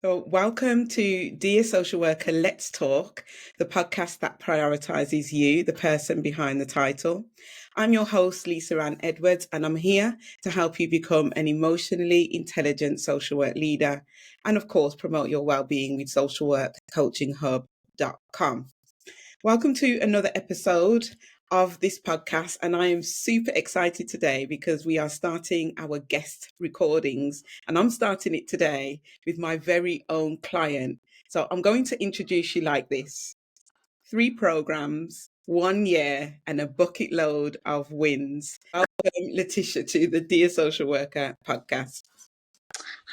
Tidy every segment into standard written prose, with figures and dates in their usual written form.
So, welcome to Dear Social Worker, Let's Talk, the podcast that prioritizes you, the person behind the title. I'm your host, Lisa Ann Edwards, and I'm here to help you become an emotionally intelligent social work leader and, of course, promote your well-being with socialworkcoachinghub.com. Welcome to another episode of this podcast. And I am super excited today because we are starting our guest recordings. And I'm starting it today with my very own client. So I'm going to introduce you like this: 3 programs, 1 year, and a bucket load of wins. Welcome, Letitia, to the Dear Social Worker podcast.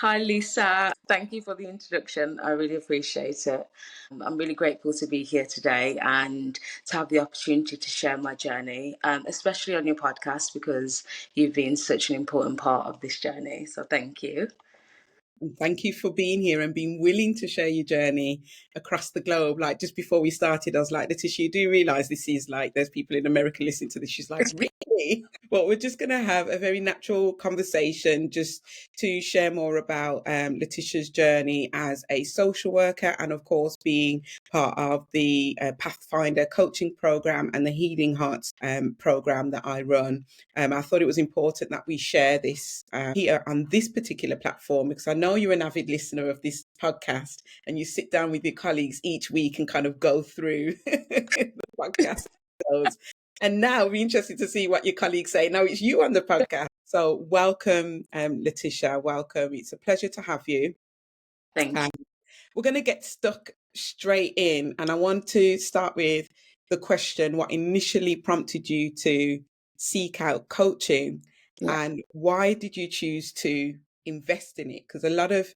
Hi, Lisa. Thank you for the introduction. I really appreciate it. I'm really grateful to be here today and to have the opportunity to share my journey, especially on your podcast, because you've been such an important part of this journey. So thank you. Thank you for being here and being willing to share your journey across the globe. Like, just before we started, I was like, Letitia, you do realize this is like, there's people in America listening to this. She's like, really? Well, we're just going to have a very natural conversation just to share more about Letitia's journey as a social worker, and of course, being part of the Pathfinder coaching program and the Healing Hearts program that I run. I thought it was important that we share this here on this particular platform, because I know you're an avid listener of this podcast and you sit down with your colleagues each week and kind of go through the podcast episodes. And now we're interested to see what your colleagues say. Now it's you on the podcast. So welcome, Letitia. Welcome. It's a pleasure to have you. Thank you. We're going to get stuck straight in. And I want to start with the question: what initially prompted you to seek out coaching, and why did you choose to invest in it? Because a lot of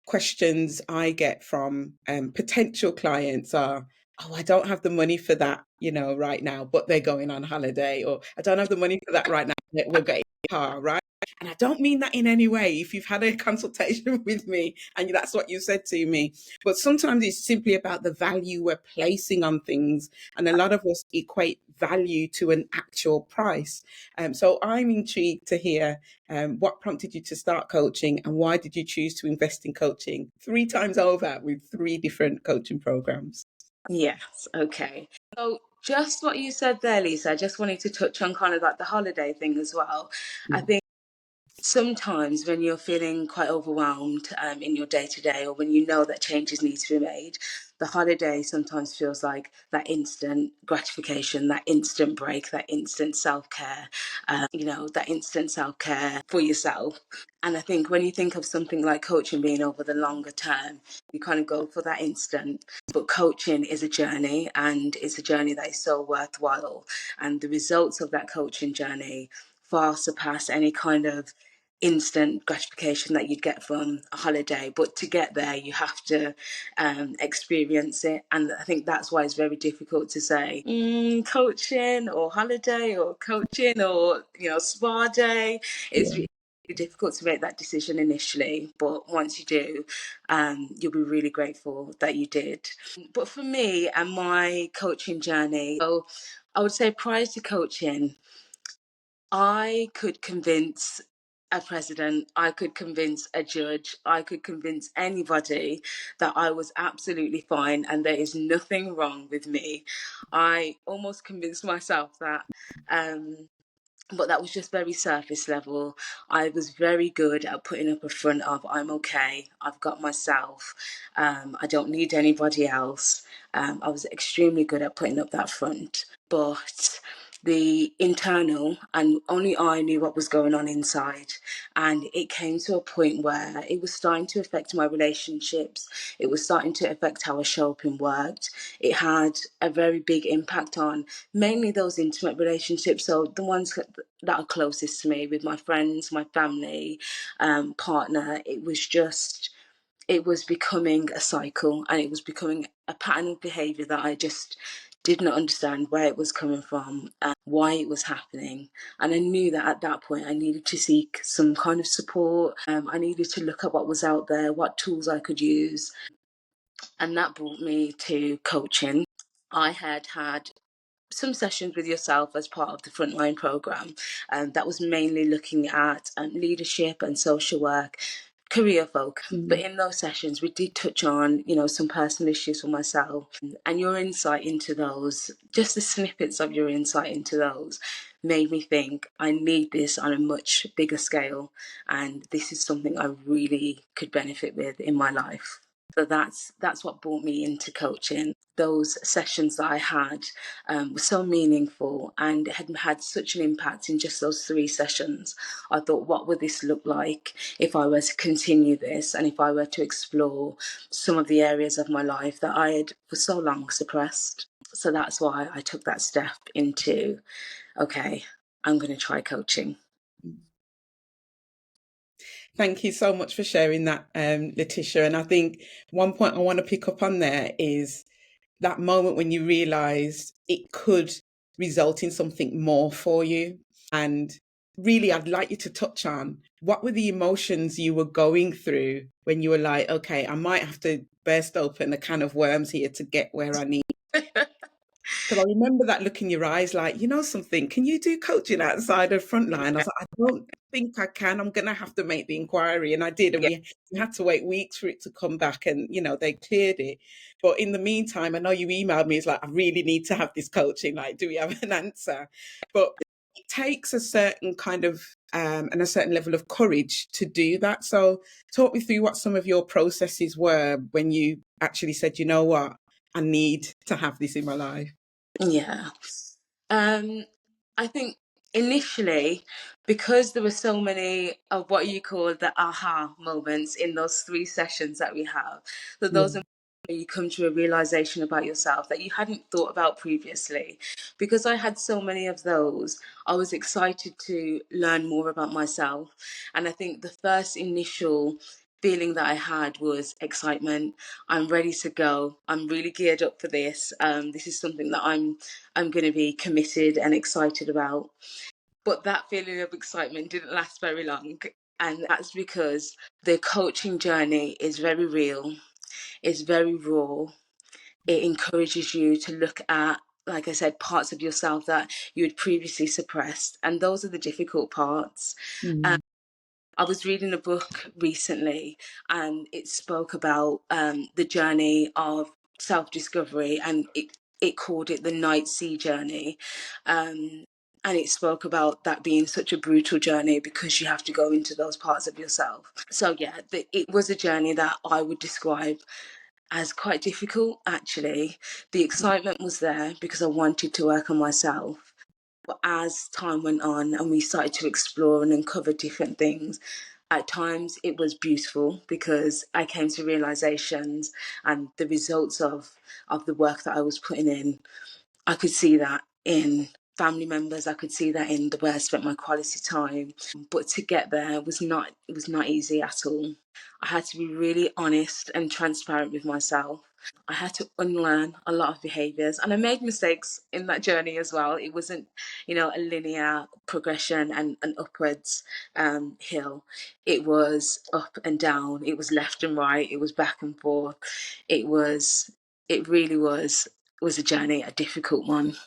questions I get from potential clients are, oh, I don't have the money for that, right now, but they're going on holiday, or I don't have the money for that right now, we're getting a car, right? And I don't mean that in any way. If you've had a consultation with me and that's what you said to me, but sometimes it's simply about the value we're placing on things. And a lot of us equate value to an actual price. So I'm intrigued to hear what prompted you to start coaching, and why did you choose to invest in coaching 3 times over with 3 different coaching programs? Yes. Okay. So just what you said there, Lisa, I just wanted to touch on kind of like the holiday thing as well. I think sometimes when you're feeling quite overwhelmed in your day-to-day, or when you know that changes need to be made, the holiday sometimes feels like that instant gratification, that instant break, that instant self-care, that instant self-care for yourself. And I think when you think of something like coaching being over the longer term, you kind of go for that instant. But coaching is a journey, and it's a journey that is so worthwhile. And the results of that coaching journey far surpass any kind of instant gratification that you'd get from a holiday. But to get there, you have to experience it. And I think that's why it's very difficult to say coaching or holiday, or coaching or spa day. It's really difficult to make that decision initially, but once you do, you'll be really grateful that you did. But for me and my coaching journey, so I would say prior to coaching, I could convince a president, I could convince a judge, I could convince anybody that I was absolutely fine and there is nothing wrong with me. I almost convinced myself that, but that was just very surface level. I was very good at putting up a front of, I'm okay, I've got myself, I don't need anybody else. I was extremely good at putting up that front. But the internal, and only I knew what was going on inside. And it came to a point where it was starting to affect my relationships. It was starting to affect how I show up in work. It had a very big impact on mainly those intimate relationships. So the ones that are closest to me, with my friends, my family, partner. It was becoming a cycle, and it was becoming a pattern of behaviour that I just did not understand where it was coming from and why it was happening. And I knew that at that point I needed to seek some kind of support. I needed to look at what was out there, what tools I could use. And that brought me to coaching. I had some sessions with yourself as part of the Frontline programme, that was mainly looking at leadership and social work, career focused. But in those sessions, we did touch on, some personal issues for myself, and your insight into those, just the snippets of your insight into those, made me think I need this on a much bigger scale, and this is something I really could benefit with in my life. So that's what brought me into coaching. Those sessions that I had were so meaningful and had such an impact in just those 3 sessions. I thought, what would this look like if I were to continue this, and if I were to explore some of the areas of my life that I had for so long suppressed? So that's why I took that step into, okay, I'm going to try coaching. Thank you so much for sharing that, Letitia. And I think one point I want to pick up on there is that moment when you realized it could result in something more for you. And really, I'd like you to touch on what were the emotions you were going through when you were like, okay, I might have to burst open a can of worms here to get where I need. Because I remember that look in your eyes, like, you know something, can you do coaching outside of Frontline? I was like, I don't think I can. I'm going to have to make the inquiry. And I did. And Yeah. we had to wait weeks for it to come back. And, they cleared it. But in the meantime, I know you emailed me. It's like, I really need to have this coaching. Like, do we have an answer? But it takes a certain kind of, and a certain level of courage to do that. So talk me through what some of your processes were when you actually said, you know what, I need to have this in my life. Yeah. I think initially, because there were so many of what you call the aha moments in those 3 sessions that we have, that those are where you come to a realization about yourself that you hadn't thought about previously. Because I had so many of those, I was excited to learn more about myself. And I think the first initial feeling that I had was excitement. I'm ready to go. I'm really geared up for this. This is something that I'm going to be committed and excited about. But that feeling of excitement didn't last very long. And that's because the coaching journey is very real, it's very raw. It encourages you to look at, like I said, parts of yourself that you had previously suppressed. And those are the difficult parts. I was reading a book recently, and it spoke about the journey of self-discovery, and it called it the night sea journey. And it spoke about that being such a brutal journey because you have to go into those parts of yourself. So yeah, it was a journey that I would describe as quite difficult, actually. The excitement was there because I wanted to work on myself. But as time went on and we started to explore and uncover different things, at times it was beautiful because I came to realizations and the results of the work that I was putting in. I could see that in family members. I could see that in the way I spent my quality time. But to get there was not easy at all. I had to be really honest and transparent with myself. I had to unlearn a lot of behaviors, and I made mistakes in that journey as well. It wasn't, a linear progression and an upwards hill. It was up and down. It was left and right. It was back and forth. It really was a journey, a difficult one.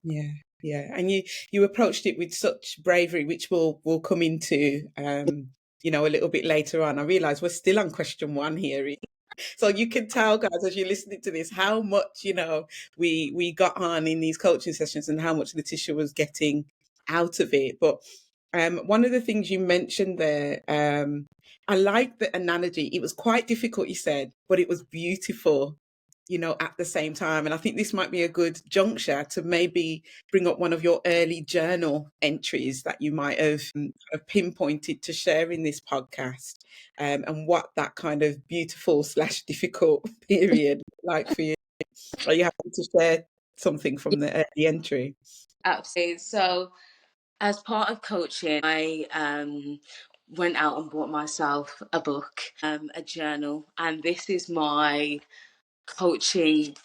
Yeah, yeah. And you approached it with such bravery, which we'll come into a little bit later on. I realise we're still on question 1 here. So you can tell, guys, as you're listening to this, how much, we got on in these coaching sessions and how much Letitia was getting out of it. But one of the things you mentioned there, I like the analogy. It was quite difficult, you said, but it was beautiful, at the same time. And I think this might be a good juncture to maybe bring up one of your early journal entries that you might have pinpointed to share in this podcast, and what that kind of beautiful / difficult period like for you. Are you happy to share something from the early entry? Absolutely. So, as part of coaching, I went out and bought myself a book, a journal, and this is my coaching.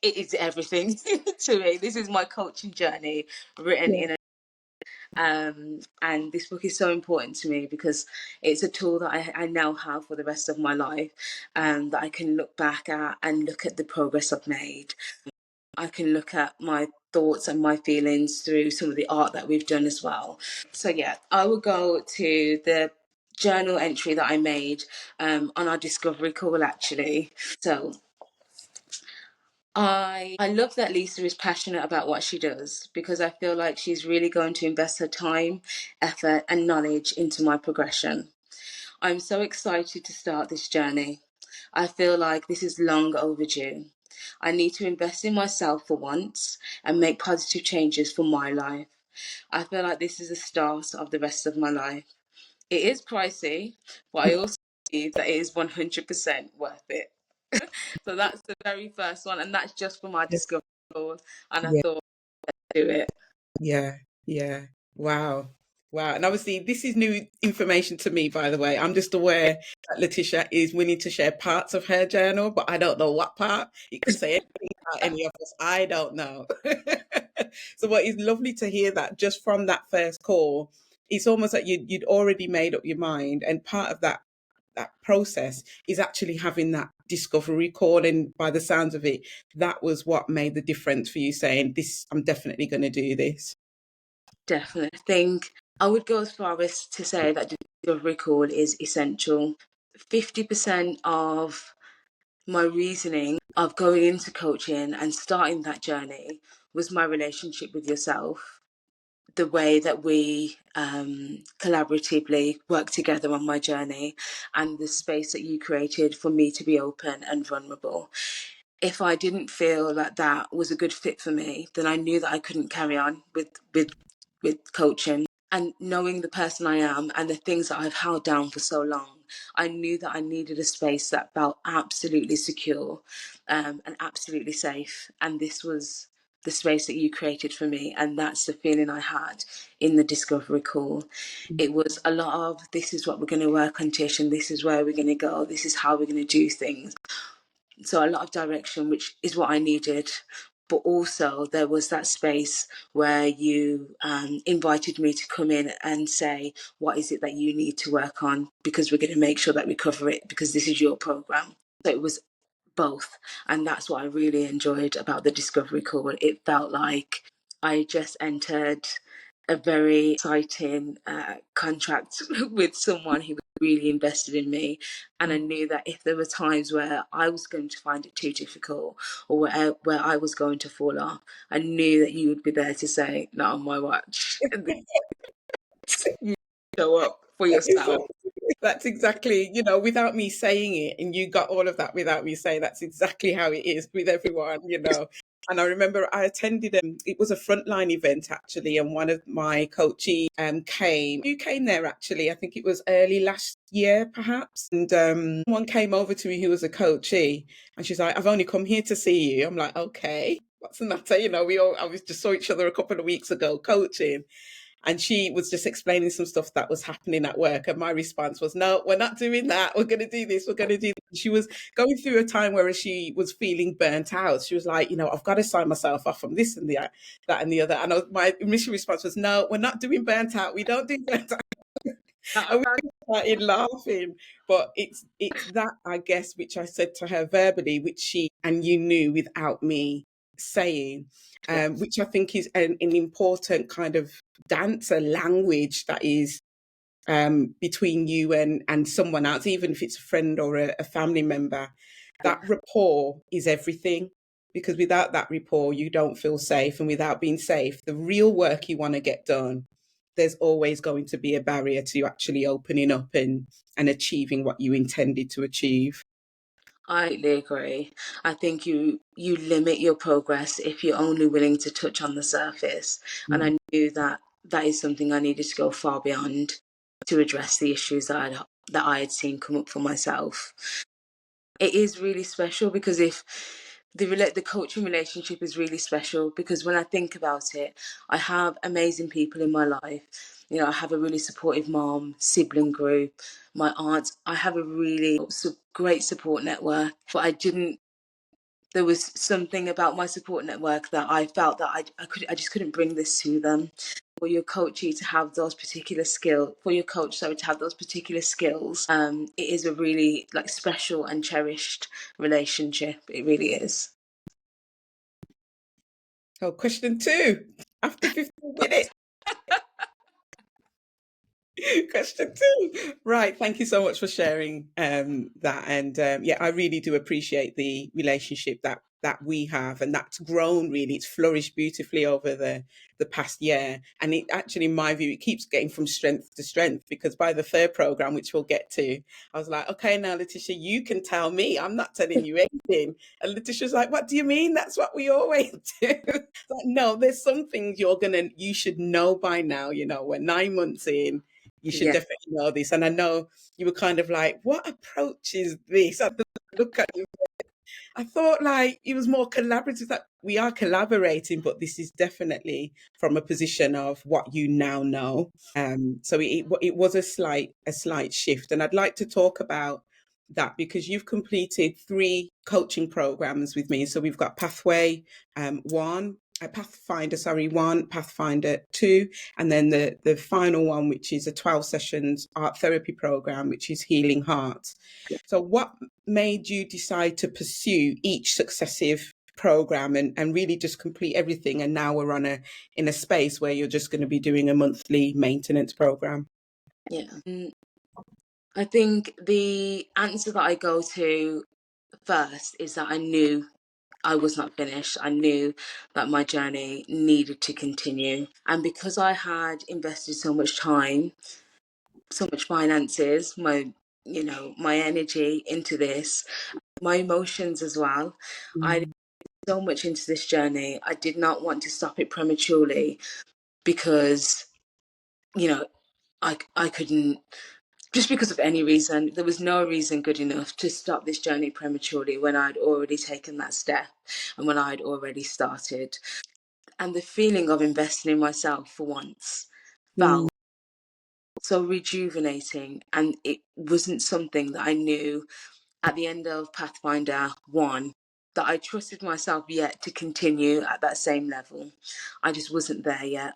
It is everything to me. This is my coaching journey written Yeah. in a and this book is so important to me because it's a tool that I now have for the rest of my life, that I can look back at and look at the progress I've made. I can look at my thoughts and my feelings through some of the art that we've done as well. So yeah, I will go to journal entry that I made on our discovery call, actually. So I love that Lisa is passionate about what she does, because I feel like she's really going to invest her time, effort, and knowledge into my progression. I'm so excited to start this journey. I feel like this is long overdue. I need to invest in myself for once and make positive changes for my life. I feel like this is the start of the rest of my life. It is pricey, but I also believe that it is 100% worth it. So that's the very first one, and that's just for my discovery call. And I Yeah. thought, do it. Yeah, yeah. Wow. Wow. And obviously, this is new information to me, by the way. I'm just aware that Letitia is willing to share parts of her journal, but I don't know what part. It could say anything about any of us. I don't know. So, what is lovely to hear that just from that first call, it's almost like you'd already made up your mind. And part of that process is actually having that discovery call. And by the sounds of it, that was what made the difference for you saying, this, I'm definitely going to do this. Definitely. I think I would go as far as to say that the discovery call is essential. 50% of my reasoning of going into coaching and starting that journey was my relationship with yourself, the way that we collaboratively work together on my journey, and the space that you created for me to be open and vulnerable. If I didn't feel that that was a good fit for me, then I knew that I couldn't carry on with coaching. And knowing the person I am and the things that I've held down for so long, I knew that I needed a space that felt absolutely secure, and absolutely safe. And this was the space that you created for me. And that's the feeling I had in the discovery call. It was a lot of, this is what we're going to work on, Tish, and this is where we're going to go. This is how we're going to do things. So a lot of direction, which is what I needed. But also there was that space where you invited me to come in and say, what is it that you need to work on? Because we're going to make sure that we cover it, because this is your program. So it was both. And that's what I really enjoyed about the discovery call. It felt like I just entered a very exciting contract with someone who was really invested in me. And I knew that if there were times where I was going to find it too difficult, or where I was going to fall off, I knew that you would be there to say, not on my watch. And you show up for yourself. That's exactly, without me saying it, and you got all of that without me saying, that's exactly how it is with everyone. And I remember I attended, it was a frontline event actually, and one of my coachees came. You came there actually, I think it was early last year perhaps. And one came over to me who was a coachee, and she's like, I've only come here to see you. I'm like, okay, what's the matter? I was just saw each other a couple of weeks ago coaching. And she was just explaining some stuff that was happening at work. And my response was, no, we're not doing that. We're going to do this. We're going to do that. She was going through a time where she was feeling burnt out. She was like, I've got to sign myself off from this and that and the other. And my initial response was, no, we're not doing burnt out. We don't do burnt out. And we started laughing. But it's that, I guess, which I said to her verbally, which she and you knew without me saying, which I think is an important kind of dance, a language that is between you and someone else, even if it's a friend or a family member. That rapport is everything, because without that rapport, you don't feel safe. And without being safe, the real work you want to get done, there's always going to be a barrier to you actually opening up and achieving what you intended to achieve. I totally agree. I think you limit your progress if you're only willing to touch on the surface. And I knew that that is something I needed to go far beyond to address the issues that I had seen come up for myself. It is really special, because if the coaching relationship is really special, because when I think about it, I have amazing people in my life. I have a really supportive mom, sibling group, my aunts. I have a really great support network, but there was something about my support network that I felt that I just couldn't bring this to them. For your coachee to have those particular skills, for your coach, sorry, to have those particular skills, it is a really special and cherished relationship. It really is. Oh, question two, after 15 minutes. Question two. Right. Thank you so much for sharing that. And yeah, I really do appreciate the relationship that we have, and that's grown really. It's flourished beautifully over the past year. And it actually, in my view, it keeps getting from strength to strength, because by the third program, which we'll get to, I was like, okay, now Letitia, you can tell me. I'm not telling you anything. And Letitia's like, what do you mean? That's what we always do. Like, no, there's some things you should know by now. We're 9 months in, you should Yeah, definitely know this. And I know you were kind of like, what approach is this? I look at you. I thought like it was more collaborative, that we are collaborating, but this is definitely from a position of what you now know. So it was a slight shift. And I'd like to talk about that, because you've completed 3 coaching programs with me. So we've got Pathway one, Pathfinder, sorry, one, Pathfinder two, and then the final one, which is a 12 sessions art therapy program, which is Healing Hearts. So what made you decide to pursue each successive program and really just complete everything, and now we're in a space where you're just going to be doing a monthly maintenance program? yeah. I think the answer that I go to first is that I knew I was not finished. I knew that my journey needed to continue. And because I had invested so much time, so much finances, my energy into this, my emotions as well. I did Mm, so much into this journey. I did not want to stop it prematurely because, you know, I couldn't, just because of any reason. There was no reason good enough to stop this journey prematurely when I'd already taken that step and when I'd already started. And the feeling of investing in myself for once mm, felt so rejuvenating. And it wasn't something that I knew at the end of Pathfinder 1 that I trusted myself yet to continue at that same level. I just wasn't there yet.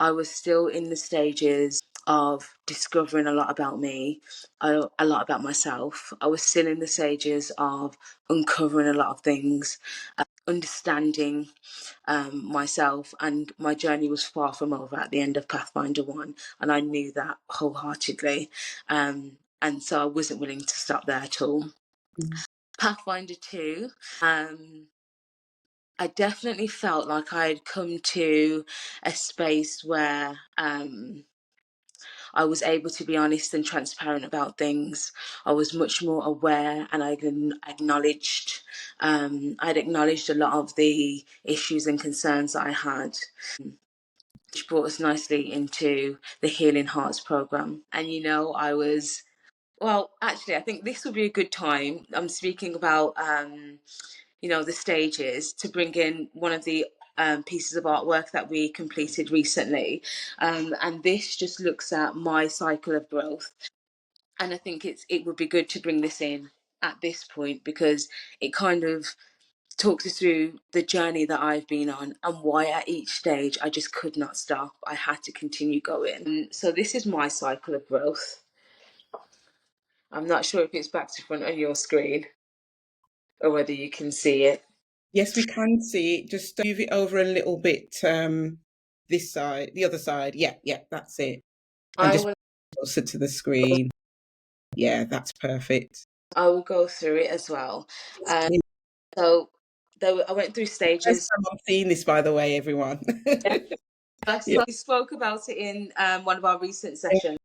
I was still in the stages of discovering a lot about me, a lot about myself. I was still in the stages of uncovering a lot of things, understanding myself, and my journey was far from over at the end of Pathfinder 1, and I knew that wholeheartedly. And so I wasn't willing to stop there at all. mm, Pathfinder 2, I definitely felt like I had come to a space where I was able to be honest and transparent about things. I was much more aware, and I'd acknowledged a lot of the issues and concerns that I had, which brought us nicely into the Healing Hearts program. And I was, well, actually, I think this will be a good time. I'm speaking about the stages, to bring in one of the pieces of artwork that we completed recently. And this just looks at my cycle of growth. And I think it would be good to bring this in at this point, because it kind of talks us through the journey that I've been on and why at each stage I just could not stop. I had to continue going. So this is my cycle of growth. I'm not sure if it's back to front on your screen or whether you can see it. yes, we can see it. Just move it over a little bit, this side, the other side. Yeah, yeah, that's it. And I just will closer to the screen. Yeah, that's perfect. I will go through it as well. Um, so I went through First stages. time I'm seeing this, by the way, everyone. Yeah, We spoke about it in one of our recent sessions.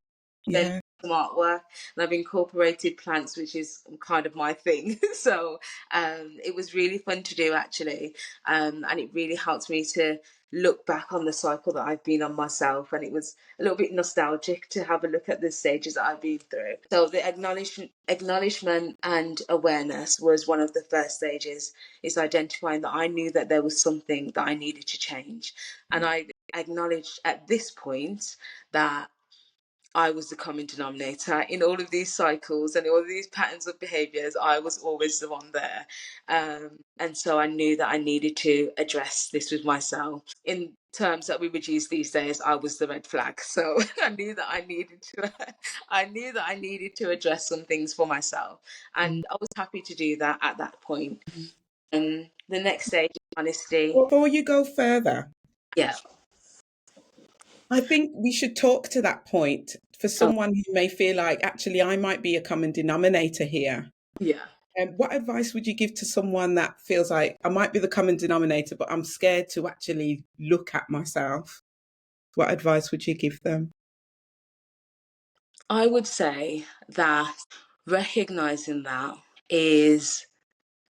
Then yeah. some artwork, and I've incorporated plants, which is kind of my thing. So it was really fun to do, actually, and it really helped me to look back on the cycle that I've been on myself, and it was a little bit nostalgic to have a look at the stages that I've been through. So the acknowledgement and awareness was one of the first stages. Is identifying that I knew that there was something that I needed to change, and I acknowledged at this point that I was the common denominator in all of these cycles and all of these patterns of behaviors. I was always the one there. And so I knew that I needed to address this with myself. In terms that we would use these days, I was the red flag. So I knew that I needed to address some things for myself. And I was happy to do that at that point. The next stage is honesty. Before you go further, Yeah. I think we should talk to that point for Oh, someone who may feel like, actually, I might be a common denominator here. yeah. What advice would you give to someone that feels like I might be the common denominator, but I'm scared to actually look at myself? What advice would you give them? I would say that recognizing that is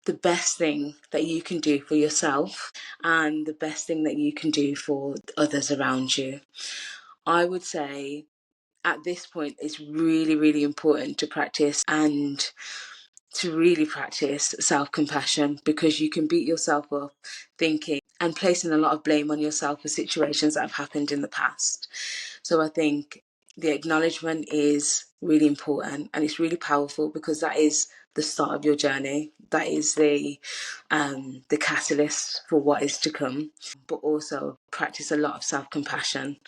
the best thing that you can do for yourself and the best thing that you can do for others around you. I would say at this point it's really, really important to practice and to really practice self-compassion, because you can beat yourself up thinking and placing a lot of blame on yourself for situations that have happened in the past. So I think the acknowledgement is really important, and it's really powerful because that is the start of your journey. That is the catalyst for what is to come. But also practice a lot of self-compassion.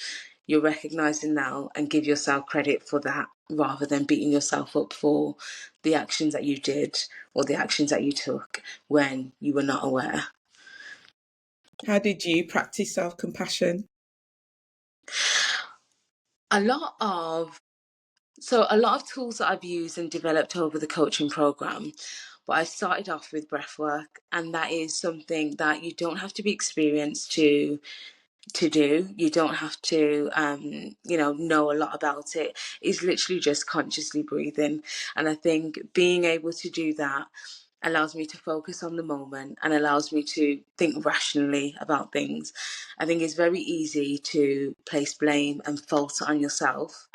You're recognizing now and give yourself credit for that rather than beating yourself up for the actions that you did or the actions that you took when you were not aware. How did you practice self compassion? A lot of a lot of tools that I've used and developed over the coaching program, but I started off with breath work, and that is something that you don't have to be experienced to do. You don't have to know a lot about it. It's literally just consciously breathing, and I think being able to do that allows me to focus on the moment and allows me to think rationally about things. I think it's very easy to place blame and fault on yourself,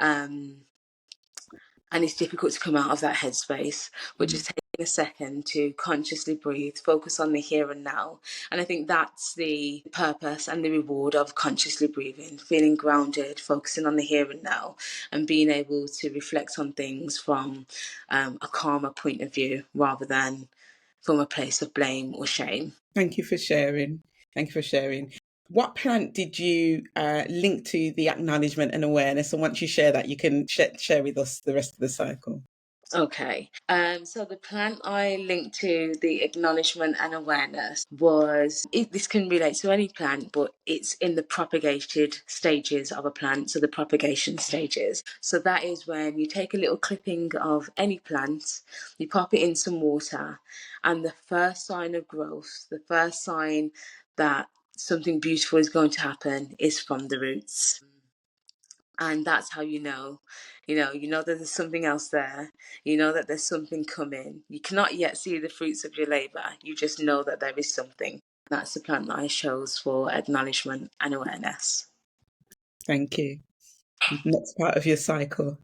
and it's difficult to come out of that headspace, but just taking a second to consciously breathe, focus on the here and now. And I think that's the purpose and the reward of consciously breathing, feeling grounded, focusing on the here and now, and being able to reflect on things from a calmer point of view rather than from a place of blame or shame. Thank you for sharing. Thank you for sharing. What plant did you link to the acknowledgement and awareness? And once you share that, you can share with us the rest of the cycle. Okay. So the plant I linked to the acknowledgement and awareness was this can relate to any plant, but it's in the propagated stages of a plant. So the propagation stages. So that is when you take a little clipping of any plant, you pop it in some water, and the first sign of growth, the first sign that something beautiful is going to happen is from the roots. And that's how you know that there's something else there. You know that there's something coming. You cannot yet see the fruits of your labor. You just know that there is something. That's the plant that I chose for acknowledgement and awareness. Thank you. Next part of your cycle.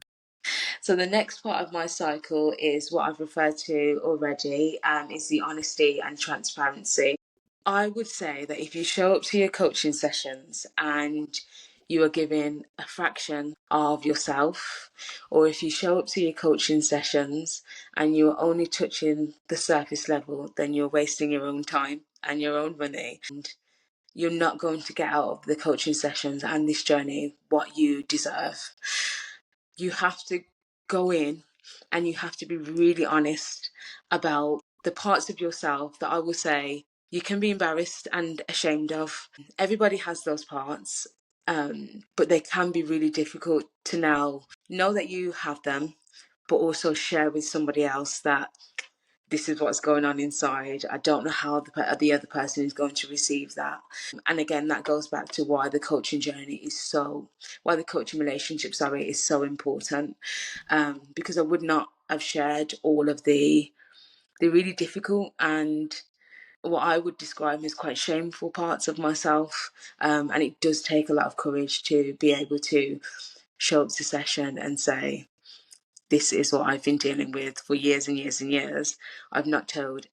So the next part of my cycle is what I've referred to already, is the honesty and transparency. I would say that if you show up to your coaching sessions and you are giving a fraction of yourself, or if you show up to your coaching sessions and you are only touching the surface level, then you're wasting your own time and your own money. And you're not going to get out of the coaching sessions and this journey what you deserve. You have to go in and you have to be really honest about the parts of yourself that I will say you can be embarrassed and ashamed of. Everybody has those parts, but they can be really difficult to now know that you have them, but also share with somebody else that this is what's going on inside. I don't know how the other person is going to receive that. And again, that goes back to why the coaching journey why the coaching relationship, is so important. Because I would not have shared all of the really difficult and what I would describe as quite shameful parts of myself. And it does take a lot of courage to be able to show up to session and say, this is what I've been dealing with for years and years and years. I've not told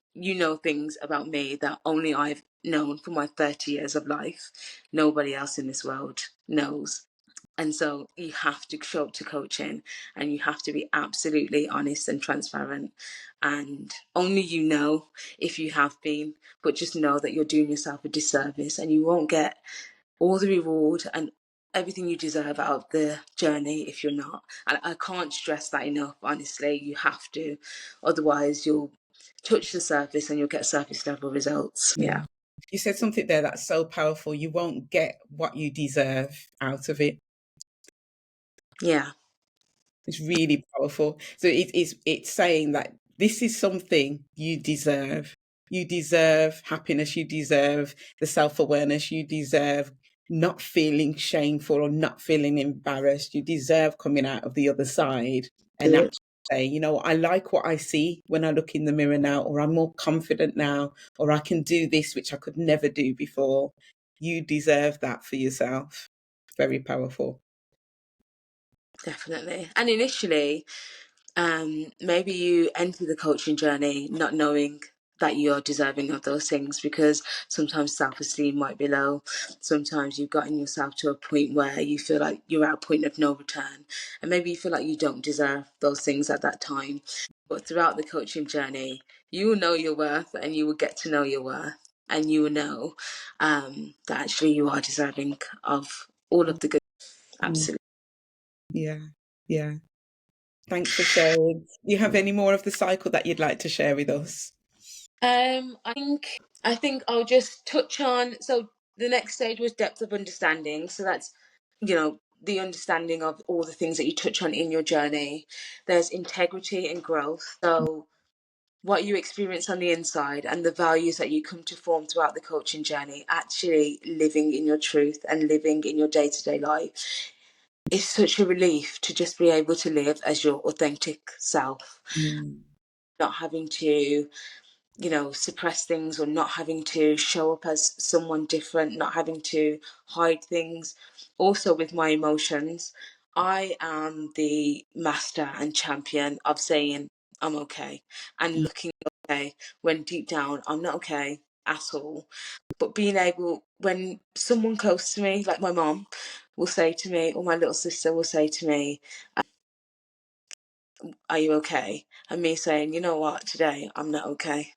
things about me that only I've known for my 30 years of life. Nobody else in this world knows. And so you have to show up to coaching and you have to be absolutely honest and transparent. And only if you have been, but just know that you're doing yourself a disservice and you won't get all the reward and everything you deserve out of the journey if you're not. And I can't stress that enough, honestly. You have to. Otherwise, you'll touch the surface and you'll get surface level results. Yeah. You said something there that's so powerful. You won't get what you deserve out of it. Yeah, It's really powerful. So it's saying that this is something you deserve. You deserve happiness. You deserve the self-awareness. You deserve not feeling shameful or not feeling embarrassed. You deserve coming out of the other side and absolutely. actually saying, you know, I like what I see when I look in the mirror now, or I'm more confident now, or I can do this which I could never do before. You deserve that for yourself. Very powerful. Definitely. And initially, maybe you enter the coaching journey not knowing that you're deserving of those things, because sometimes self-esteem might be low. Sometimes you've gotten yourself to a point where you feel like you're at a point of no return, and maybe you feel like you don't deserve those things at that time. But throughout the coaching journey, you will know your worth, and you will get to know your worth, and you will know that actually you are deserving of all of the good. Mm, Absolutely. yeah. Yeah. Thanks for sharing. Do you have any more of the cycle that you'd like to share with us? I think I'll just touch on, so the next stage was depth of understanding. So that's, the understanding of all the things that you touch on in your journey. There's integrity and growth. So what you experience on the inside and the values that you come to form throughout the coaching journey, actually living in your truth and living in your day-to-day life, is such a relief to just be able to live as your authentic self, Mm, not having to suppress things, or not having to show up as someone different, not having to hide things. Also, with my emotions, I am the master and champion of saying I'm okay and mm, looking okay when deep down I'm not okay at all. But being able, when someone close to me, like my mom, will say to me, or my little sister will say to me, "Are you okay?" And me saying, "You know what, today I'm not okay."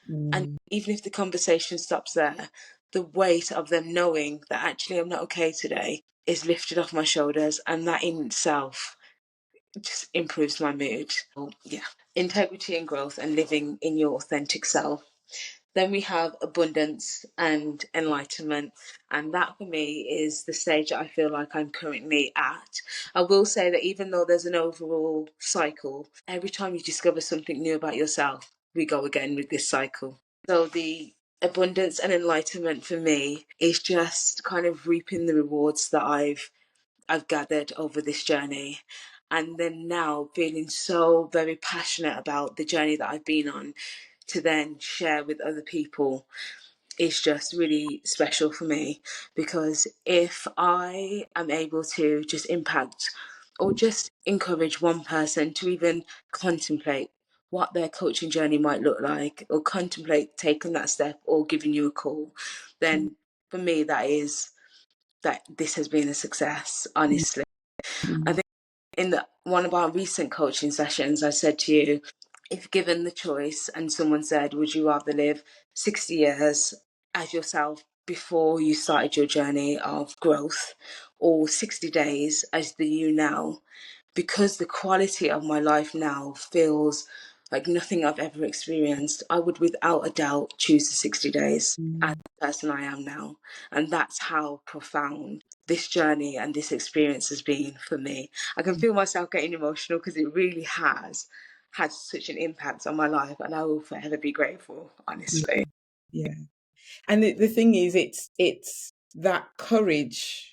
And mm, even if the conversation stops there, the weight of them knowing that actually I'm not okay today is lifted off my shoulders. And that in itself just improves my mood. So, yeah, integrity and growth and living in your authentic self. Then we have abundance and enlightenment. And that for me is the stage that I feel like I'm currently at. I will say that even though there's an overall cycle, every time you discover something new about yourself, we go again with this cycle. So the abundance and enlightenment for me is just kind of reaping the rewards that I've gathered over this journey. And then now feeling so very passionate about the journey that I've been on, to then share with other people, is just really special for me. Because if I am able to just impact or just encourage one person to even contemplate what their coaching journey might look like, or contemplate taking that step or giving you a call, mm, then for me that this has been a success, honestly. I mm, think in one of our recent coaching sessions, I said to you, if given the choice and someone said, would you rather live 60 years as yourself before you started your journey of growth, or 60 days as the you now? Because the quality of my life now feels like nothing I've ever experienced, I would without a doubt choose the 60 days as mm, the person I am now. And that's how profound this journey and this experience has been for me. I can feel myself getting emotional because it really has had such an impact on my life, and I will forever be grateful, yeah. honestly. Yeah. And the thing is, it's that courage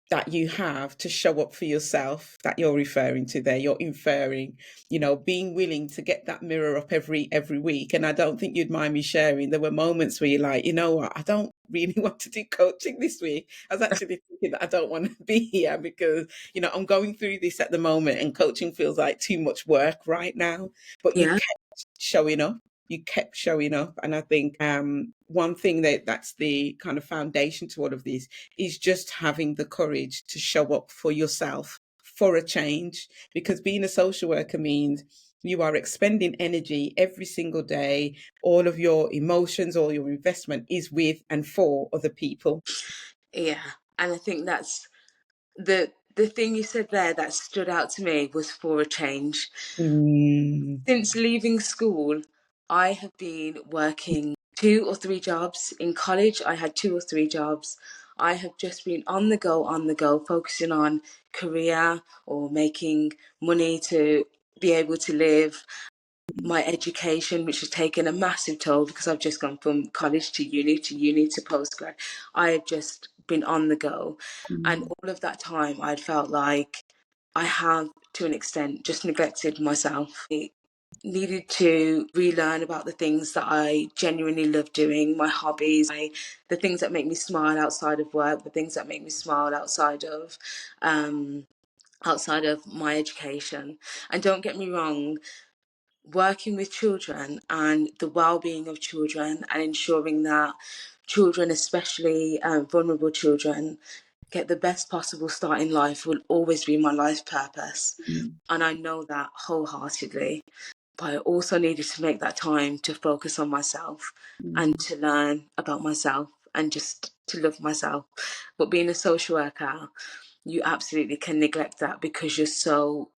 that you have to show up for yourself that you're referring to there. You're inferring, you know, being willing to get that mirror up every week. And I don't think you'd mind me sharing. There were moments where you're like, you know what, I don't really want to do coaching this week. I was actually thinking that I don't want to be here because, you know, I'm going through this at the moment and coaching feels like too much work right now. But you Yeah, kept showing up, you kept showing up. And I think one thing that's the kind of foundation to all of this is just having the courage to show up for yourself for a change, because being a social worker means you are expending energy every single day. All of your emotions, all your investment is with and for other people. yeah. And I think that's the thing you said there that stood out to me was for a change. Mm, Since leaving school, I have been working 2 or 3 jobs. In college, I had 2 or 3 jobs. I have just been on the go, focusing on career or making money to be able to live, my education, which has taken a massive toll because I've just gone from college to uni to postgrad. I had just been on the go. And all of that time, I'd felt like I have, to an extent, just neglected myself. I needed to relearn about the things that I genuinely love doing, my hobbies, the things that make me smile outside of work, the things that make me smile outside of my education. And don't get me wrong, working with children and the well-being of children and ensuring that children, especially vulnerable children, get the best possible start in life will always be my life purpose. And I know that wholeheartedly. But I also needed to make that time to focus on myself and to learn about myself and just to love myself. But being a social worker, you absolutely can neglect that because you're so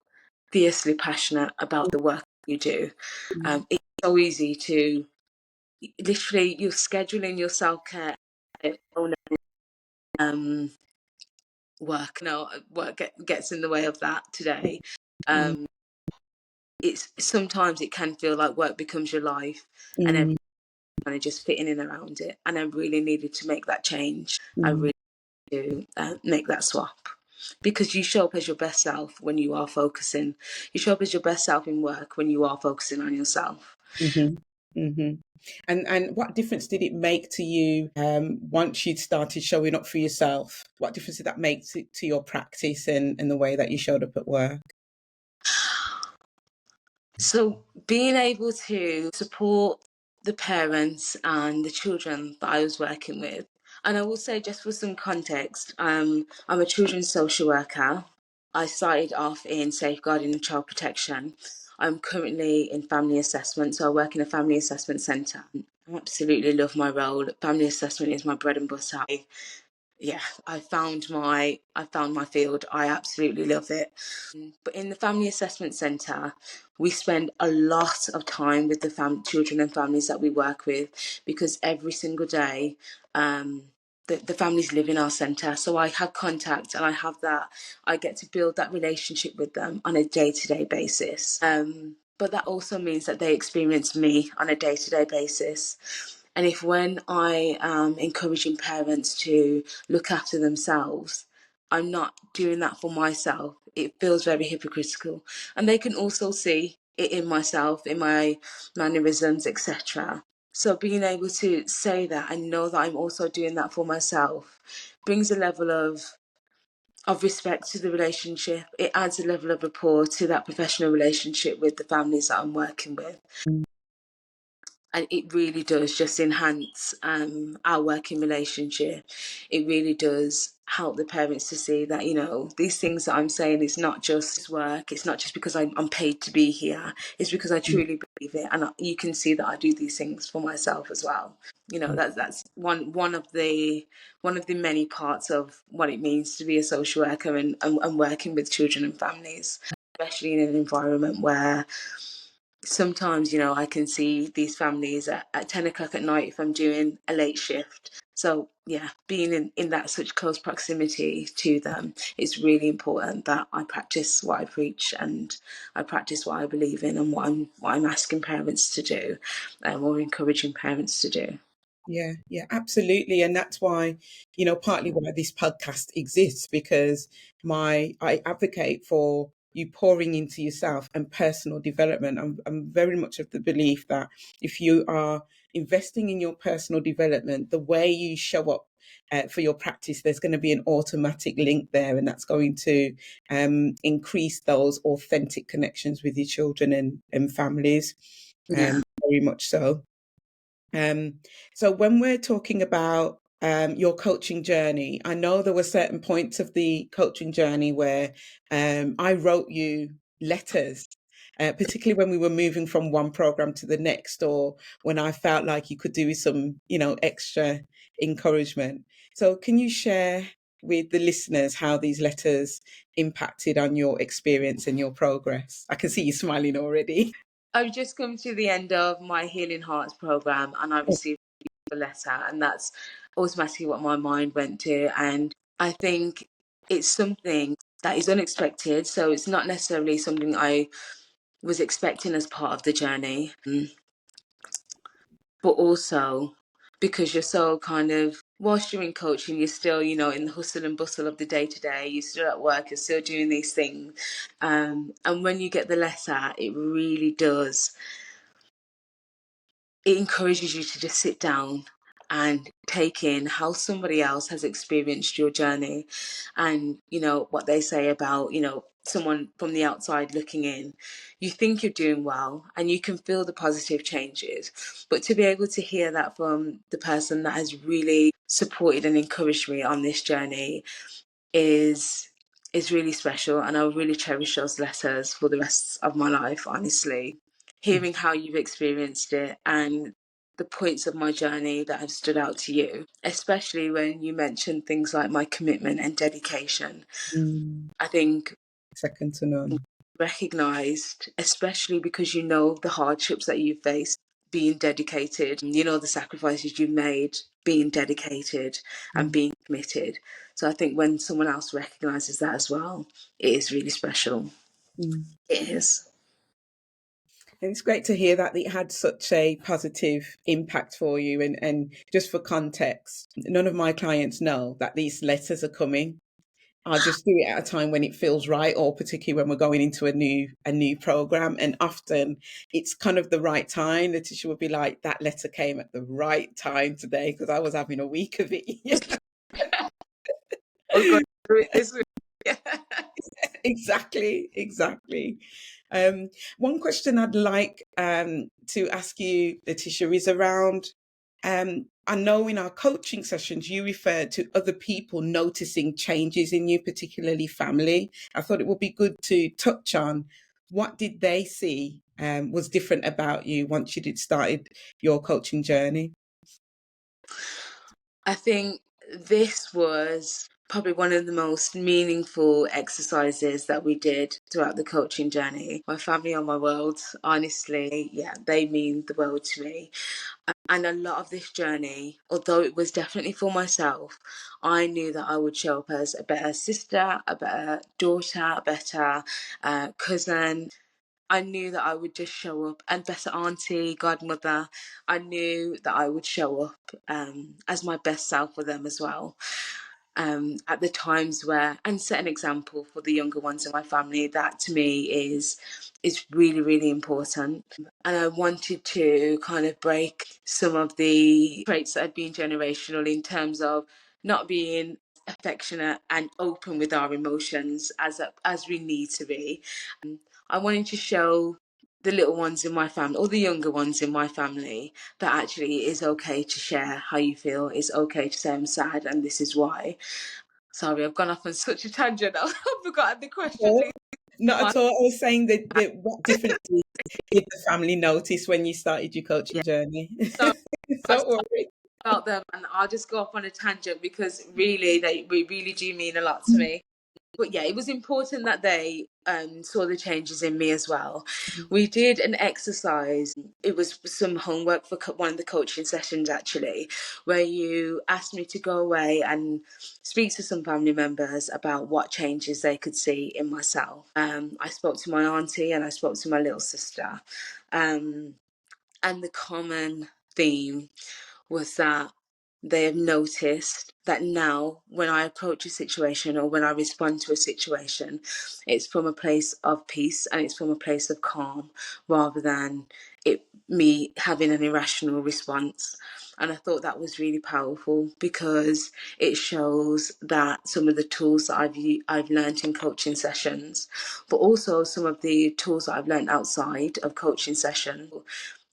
fiercely passionate about the work you do. It's so easy to literally, you're scheduling your self-care, work. No, work gets in the way of that today. It's sometimes it can feel like work becomes your life, and everyone kind of just fitting in around it. And I really needed to make that change. I really do make that swap. Because you show up as your best self when you are focusing. You show up as your best self in work when you are focusing on yourself. And what difference did it make to you once you'd started showing up for yourself? What difference did that make to your practice and the way that you showed up at work? So being able to support the parents and the children that I was working with. And I will say, just for some context, I'm a children's social worker. I started off in safeguarding and child protection. I'm currently in family assessment, so I work in a family assessment centre. I absolutely love my role. Family assessment is my bread and butter. I found my field. I absolutely love it. But in the family assessment centre, we spend a lot of time with the children and families that we work with, because every single day the families live in our centre. So I have contact and I get to build that relationship with them on a day-to-day basis. But that also means that they experience me on a day-to-day basis. And if when I am encouraging parents to look after themselves, I'm not doing that for myself, it feels very hypocritical. And they can also see it in myself, in my mannerisms, etc. So being able to say that and know that I'm also doing that for myself brings a level of respect to the relationship. It adds a level of rapport to that professional relationship with the families that I'm working with. And it really does just enhance our working relationship. It really does help the parents to see that, these things that I'm saying is not just work. It's not just because I'm paid to be here. It's because I truly believe it. And you can see that I do these things for myself as well. That's one of the many parts of what it means to be a social worker and working with children and families, especially in an environment where sometimes, I can see these families at 10 o'clock at night if I'm doing a late shift. So, being in that such close proximity to them, it's really important that I practice what I preach and I practice what I believe in and what I'm asking parents to do, or encouraging parents to do. Yeah, absolutely. And that's why, partly why this podcast exists, because I advocate for you pouring into yourself and personal development. I'm very much of the belief that if you are investing in your personal development, the way you show up for your practice, there's going to be an automatic link there, and that's going to increase those authentic connections with your children and families. Very much so. So when we're talking about your coaching journey, I know there were certain points of the coaching journey where I wrote you letters, particularly when we were moving from one program to the next, or when I felt like you could do with some, extra encouragement. So can you share with the listeners how these letters impacted on your experience and your progress? I can see you smiling already. I've just come to the end of my Healing Hearts program and I received a letter, and that's automatically what my mind went to. And I think it's something that is unexpected, so it's not necessarily something I was expecting as part of the journey, but also because you're so kind of, whilst you're in coaching, you're still, you know, in the hustle and bustle of the day to day, you're still at work, you're still doing these things. And when you get the letter, it really does, it encourages you to just sit down and take in how somebody else has experienced your journey, and you know what they say about, you know, someone from the outside looking in. You think you're doing well and you can feel the positive changes, but to be able to hear that from the person that has really supported and encouraged me on this journey is really special, and I really cherish those letters for the rest of my life, honestly. Hearing how you've experienced it and the points of my journey that have stood out to you, especially when you mentioned things like my commitment and dedication. I think Second to none. recognized, especially because you know the hardships that you've faced being dedicated, you know the sacrifices you made being dedicated and being committed. So I think when someone else recognizes that as well, it is really special. It is. And it's great to hear that it had such a positive impact for you. And just for context, none of my clients know that these letters are coming. I'll just do it at a time when it feels right, or particularly when we're going into a new program. And often it's kind of the right time. Letitia would be like, "That letter came at the right time today because I was having a week of it." Oh God, this week. Exactly, exactly. One question I'd like to ask you, Letitia, is around. I know in our coaching sessions you referred to other people noticing changes in you, particularly family. I thought it would be good to touch on what did they see was different about you once you did started your coaching journey. I think this was probably one of the most meaningful exercises that we did throughout the coaching journey. My family are my world, honestly. Yeah, they mean the world to me. And a lot of this journey, although it was definitely for myself, I knew that I would show up as a better sister, a better daughter, a better cousin. I knew that I would just show up, and better auntie, godmother. I knew that I would show up as my best self for them as well. At the times where, and set an example for the younger ones in my family, that to me is really, really important. And I wanted to kind of break some of the traits that had been generational in terms of not being affectionate and open with our emotions as we need to be. I wanted to show the little ones in my family, or the younger ones in my family, that actually it is okay to share how you feel. It's okay to say I'm sad and this is why. Sorry, I've gone off on such a tangent. I've forgotten the question. No, not at all. I was saying that what differences did the family notice when you started your coaching Yeah. journey? So I've Don't worry. about them, and I'll just go off on a tangent because really they really do mean a lot to me. But yeah, it was important that they saw the changes in me as well. We did an exercise. It was some homework for one of the coaching sessions, actually, where you asked me to go away and speak to some family members about what changes they could see in myself. I spoke to my auntie and I spoke to my little sister. And the common theme was that they have noticed that now when I approach a situation or when I respond to a situation, it's from a place of peace and it's from a place of calm rather than me having an irrational response. And I thought that was really powerful because it shows that some of the tools that I've learned in coaching sessions, but also some of the tools that I've learned outside of coaching sessions.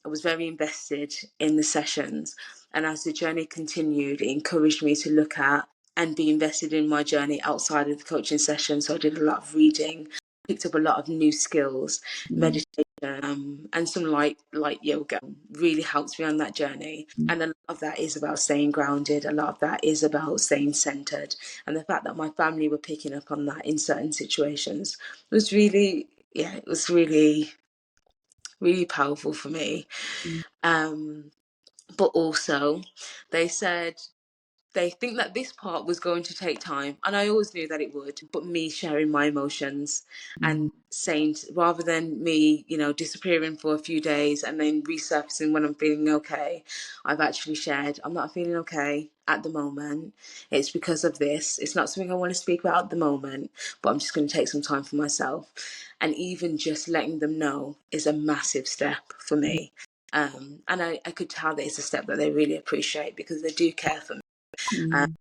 I was very invested in the sessions, and as the journey continued, it encouraged me to look at and be invested in my journey outside of the coaching session. So I did a lot of reading, picked up a lot of new skills, meditation, and some light yoga really helped me on that journey. And a lot of that is about staying grounded. A lot of that is about staying centered. And the fact that my family were picking up on that in certain situations was really, yeah, it was really, really powerful for me. Um, But also, they said they think that this part was going to take time, and I always knew that it would. But me sharing my emotions and saying, rather than me, disappearing for a few days and then resurfacing when I'm feeling okay, I've actually shared, I'm not feeling okay at the moment. It's because of this. It's not something I want to speak about at the moment, but I'm just going to take some time for myself. And even just letting them know is a massive step for me. And I could tell that it's a step that they really appreciate, because they do care for me. Um, Mm.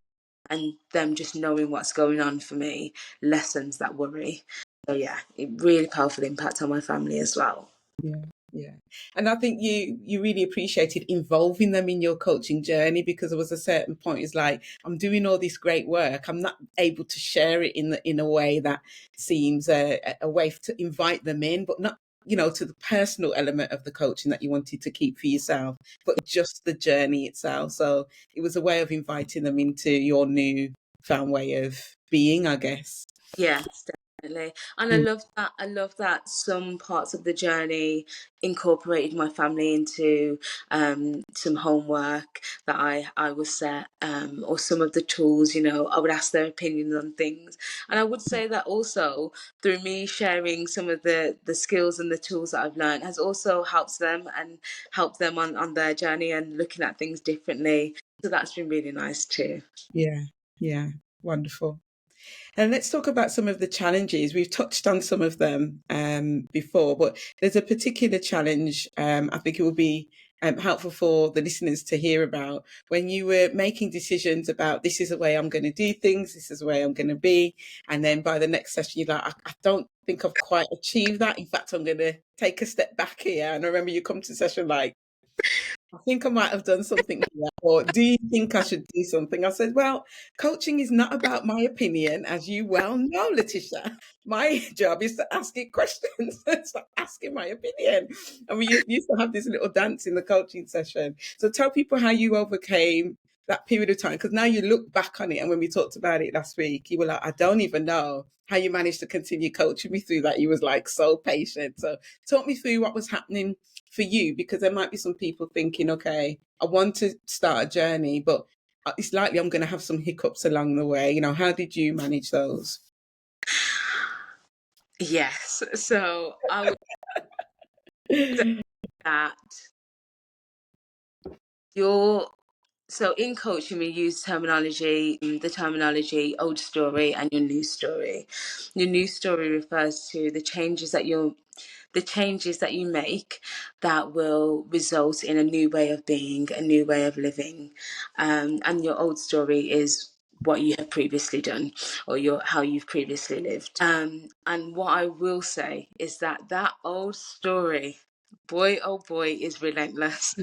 and them just knowing what's going on for me lessens that worry. So yeah, it really powerful impact on my family as well. Yeah, yeah. And I think you really appreciated involving them in your coaching journey, because there was a certain point, it's like, I'm doing all this great work, I'm not able to share it in a way that seems a way to invite them in, but not, to the personal element of the coaching that you wanted to keep for yourself, but just the journey itself. So it was a way of inviting them into your new found way of being, I guess. Yes, definitely. And Mm. I love that some parts of the journey incorporated my family into some homework that I was set, or some of the tools, I would ask their opinions on things. And I would say that also, through me sharing some of the skills and the tools that I've learned, has also helped them and helped them on their journey and looking at things differently. So that's been really nice too. Yeah, yeah, wonderful. And let's talk about some of the challenges. We've touched on some of them before, but there's a particular challenge I think it will be helpful for the listeners to hear about, when you were making decisions about, this is the way I'm going to do things, this is the way I'm going to be. And then by the next session, you're like, I don't think I've quite achieved that. In fact, I'm going to take a step back here. And I remember you come to session like, I think I might have done something here. Or do you think I should do something? I said, well, coaching is not about my opinion, as you well know, Letitia. My job is to ask you questions. It's not asking my opinion. And we used to have this little dance in the coaching session. So tell people how you overcame that period of time. Because now you look back on it, and when we talked about it last week, you were like, I don't even know how you managed to continue coaching me through that. You was like so patient. So talk me through what was happening for you, because there might be some people thinking, okay, I want to start a journey, but it's likely I'm going to have some hiccups along the way. How did you manage those? Yes. So I would say that your so in coaching we use the terminology old story and your new story. Your new story refers to the changes that you make that will result in a new way of being, a new way of living. And your old story is what you have previously done, or how you've previously lived. And what I will say is that old story, boy oh boy, is relentless.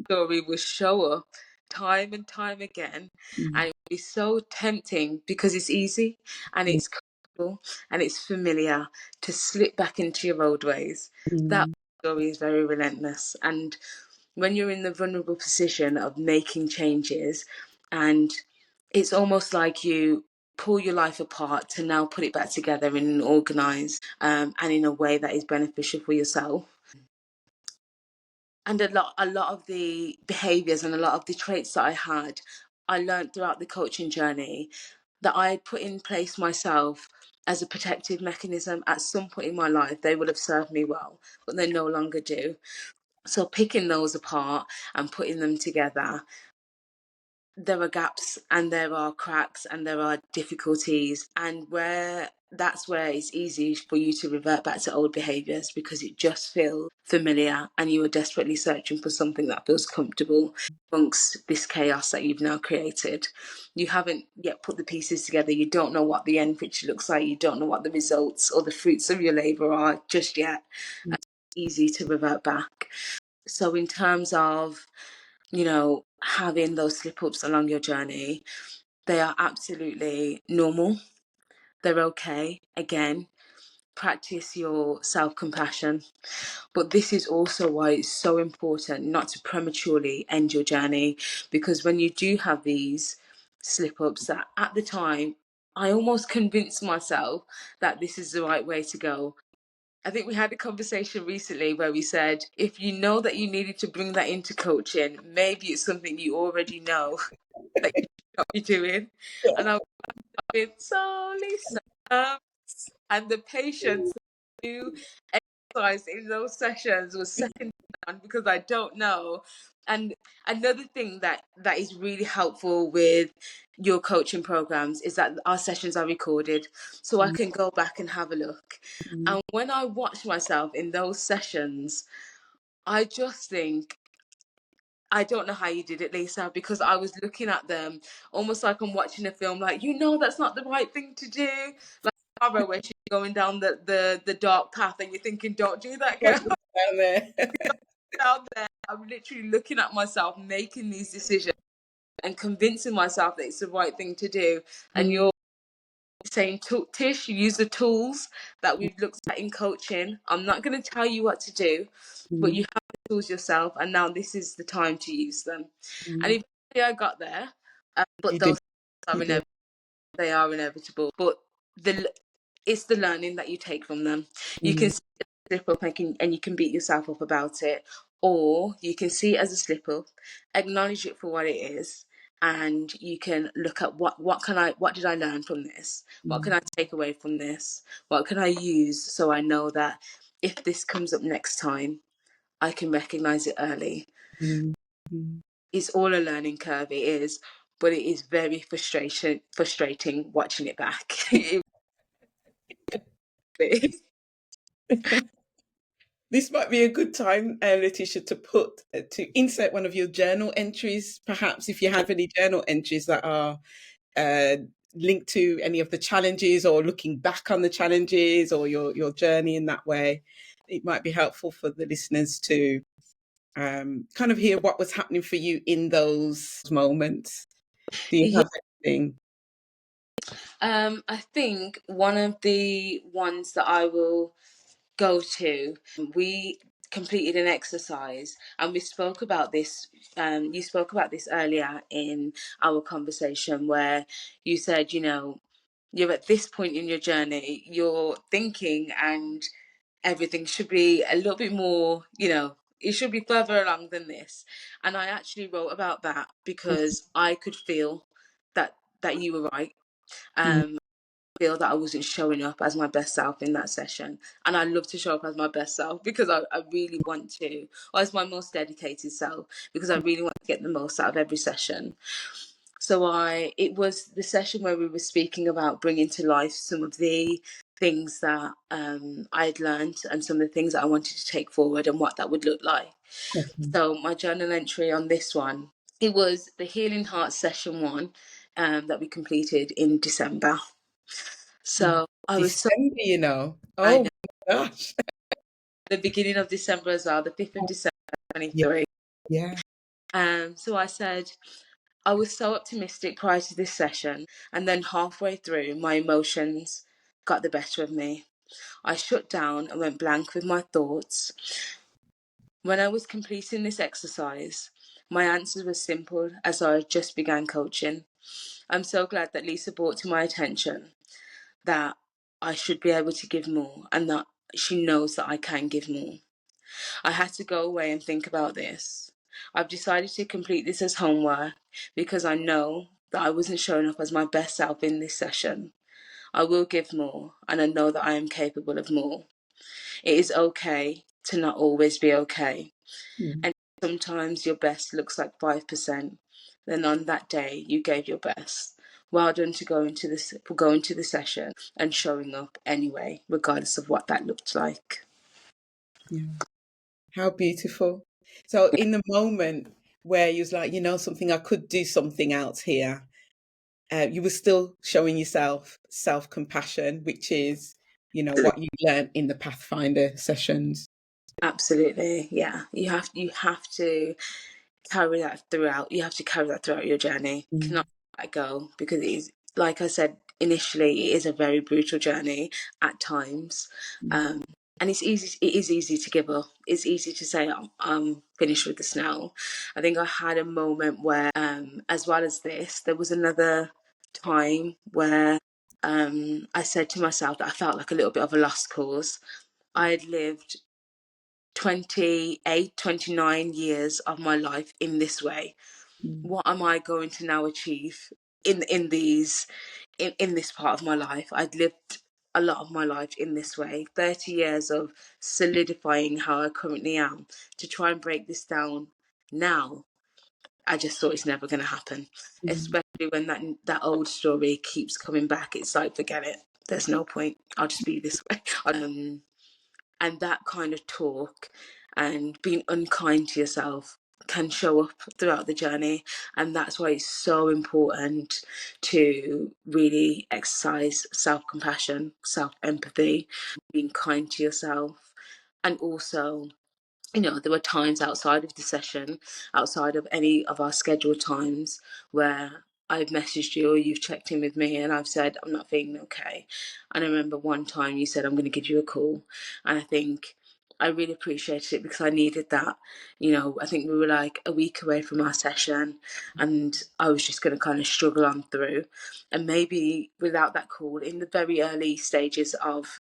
Story will show up time and time again, and it will be so tempting because it's easy and it's comfortable and it's familiar to slip back into your old ways. That Mm, story is very relentless, and when you're in the vulnerable position of making changes, and it's almost like you pull your life apart to now put it back together in an organized and in a way that is beneficial for yourself. And a lot of the behaviors and a lot of the traits that I learned throughout the coaching journey that I had put in place myself as a protective mechanism at some point in my life. They would have served me well, but they no longer do. So picking those apart and putting them together, there are gaps and there are cracks and there are difficulties, and that's where it's easy for you to revert back to old behaviors, because it just feels familiar and you are desperately searching for something that feels comfortable amongst this chaos that you've now created. You haven't yet put the pieces together. You don't know what the end picture looks like. You don't know what the results or the fruits of your labor are just yet. mm, It's easy to revert back. So in terms of having those slip ups along your journey, they are absolutely normal. They're okay. Again, practice your self compassion. But this is also why it's so important not to prematurely end your journey, because when you do have these slip ups, that at the time, I almost convinced myself that this is the right way to go. I think we had a conversation recently where we said, if you know that you needed to bring that into coaching, maybe it's something you already know that you should not be doing. Yeah. And I was with, so Lisa, and the patience that you exercised in those sessions was second to none, because I don't know. And another thing that is really helpful with your coaching programs is that our sessions are recorded, so I can go back and have a look. And when I watch myself in those sessions, I just think, I don't know how you did it, Lisa, because I was looking at them almost like I'm watching a film, like, that's not the right thing to do. Like Sarah, where she's going down the dark path and you're thinking, don't do that, girl. Down there. Down there, I'm literally looking at myself making these decisions and convincing myself that it's the right thing to do. And you're saying, Tish, you use the tools that we've looked at in coaching. I'm not going to tell you what to do, but you have the tools yourself, and now this is the time to use them. And eventually I got there, but You did. those are You did. inevitable. They are inevitable, but it's the learning that you take from them. You can slip up and you can beat yourself up about it, or you can see it as a slip up, acknowledge it for what it is, and you can look at what did I learn from this? What can I take away from this? What can I use so I know that if this comes up next time, I can recognize it early. It's all a learning curve, it is, but it is very frustrating watching it back. This might be a good time, Letitia, to insert one of your journal entries, perhaps if you have any journal entries that are uh, linked to any of the challenges, or looking back on the challenges, or your journey in that way. It might be helpful for the listeners to kind of hear what was happening for you in those moments. Do you Yeah. have anything? I think one of the ones that I will go to, we completed an exercise, and we spoke about this. You spoke about this earlier in our conversation, where you said, you're at this point in your journey, you're thinking, and everything should be a little bit more, it should be further along than this. And I actually wrote about that because I could feel that you were right. Feel that I wasn't showing up as my best self in that session, and I love to show up as my best self because I really want to, or as my most dedicated self, because I really want to get the most out of every session. So it was the session where we were speaking about bringing to life some of the things that I'd learned, and some of the things that I wanted to take forward, and what that would look like. So my journal entry on this one, it was the Healing Heart session one that we completed in December. So I was so, December, I oh know, my gosh. the beginning of December as well, the 5th of December Yeah, 23. yeah. So I said, I was so optimistic prior to this session, and then halfway through, my emotions got the better of me. I shut down and went blank with my thoughts. When I was completing this exercise, my answers were simple as I just began coaching. I'm so glad that Lisa brought to my attention that I should be able to give more, and that she knows that I can give more. I had to go away and think about this. I've decided to complete this as homework because I know that I wasn't showing up as my best self in this session. I will give more, and I know that I am capable of more. It is okay to not always be okay. And sometimes your best looks like 5%. Then on that day, you gave your best. Well done for going to the session and showing up anyway, regardless of what that looked like. Yeah. How beautiful. So in the moment where you was like, something, I could do something else here, you were still showing yourself self-compassion, which is, what you learned in the Pathfinder sessions. Absolutely, yeah. You have to carry that throughout. You have to carry that throughout your journey. You cannot let it go, because it is, like I said initially, it is a very brutal journey at times. And it is easy to give up. It's easy to say, I'm finished with this now. I think I had a moment where, as well as this, there was another time where I said to myself that I felt like a little bit of a lost cause. I'd lived 28, 29 years of my life in this way. What am I going to now achieve in these in this part of my life? I'd lived a lot of my life in this way. 30 years of solidifying how I currently am. To try and break this down now, I just thought it's never going to happen. Especially when that old story keeps coming back. It's like, forget it. There's no point. I'll just be this way. And that kind of talk and being unkind to yourself can show up throughout the journey. And that's why it's so important to really exercise self-compassion, self-empathy, being kind to yourself. And also, there were times outside of the session, outside of any of our scheduled times, where I've messaged you or you've checked in with me and I've said, I'm not feeling okay. And I remember one time you said, I'm going to give you a call. And I think I really appreciated it because I needed that. I think we were like a week away from our session and I was just going to kind of struggle on through. And maybe without that call, in the very early stages of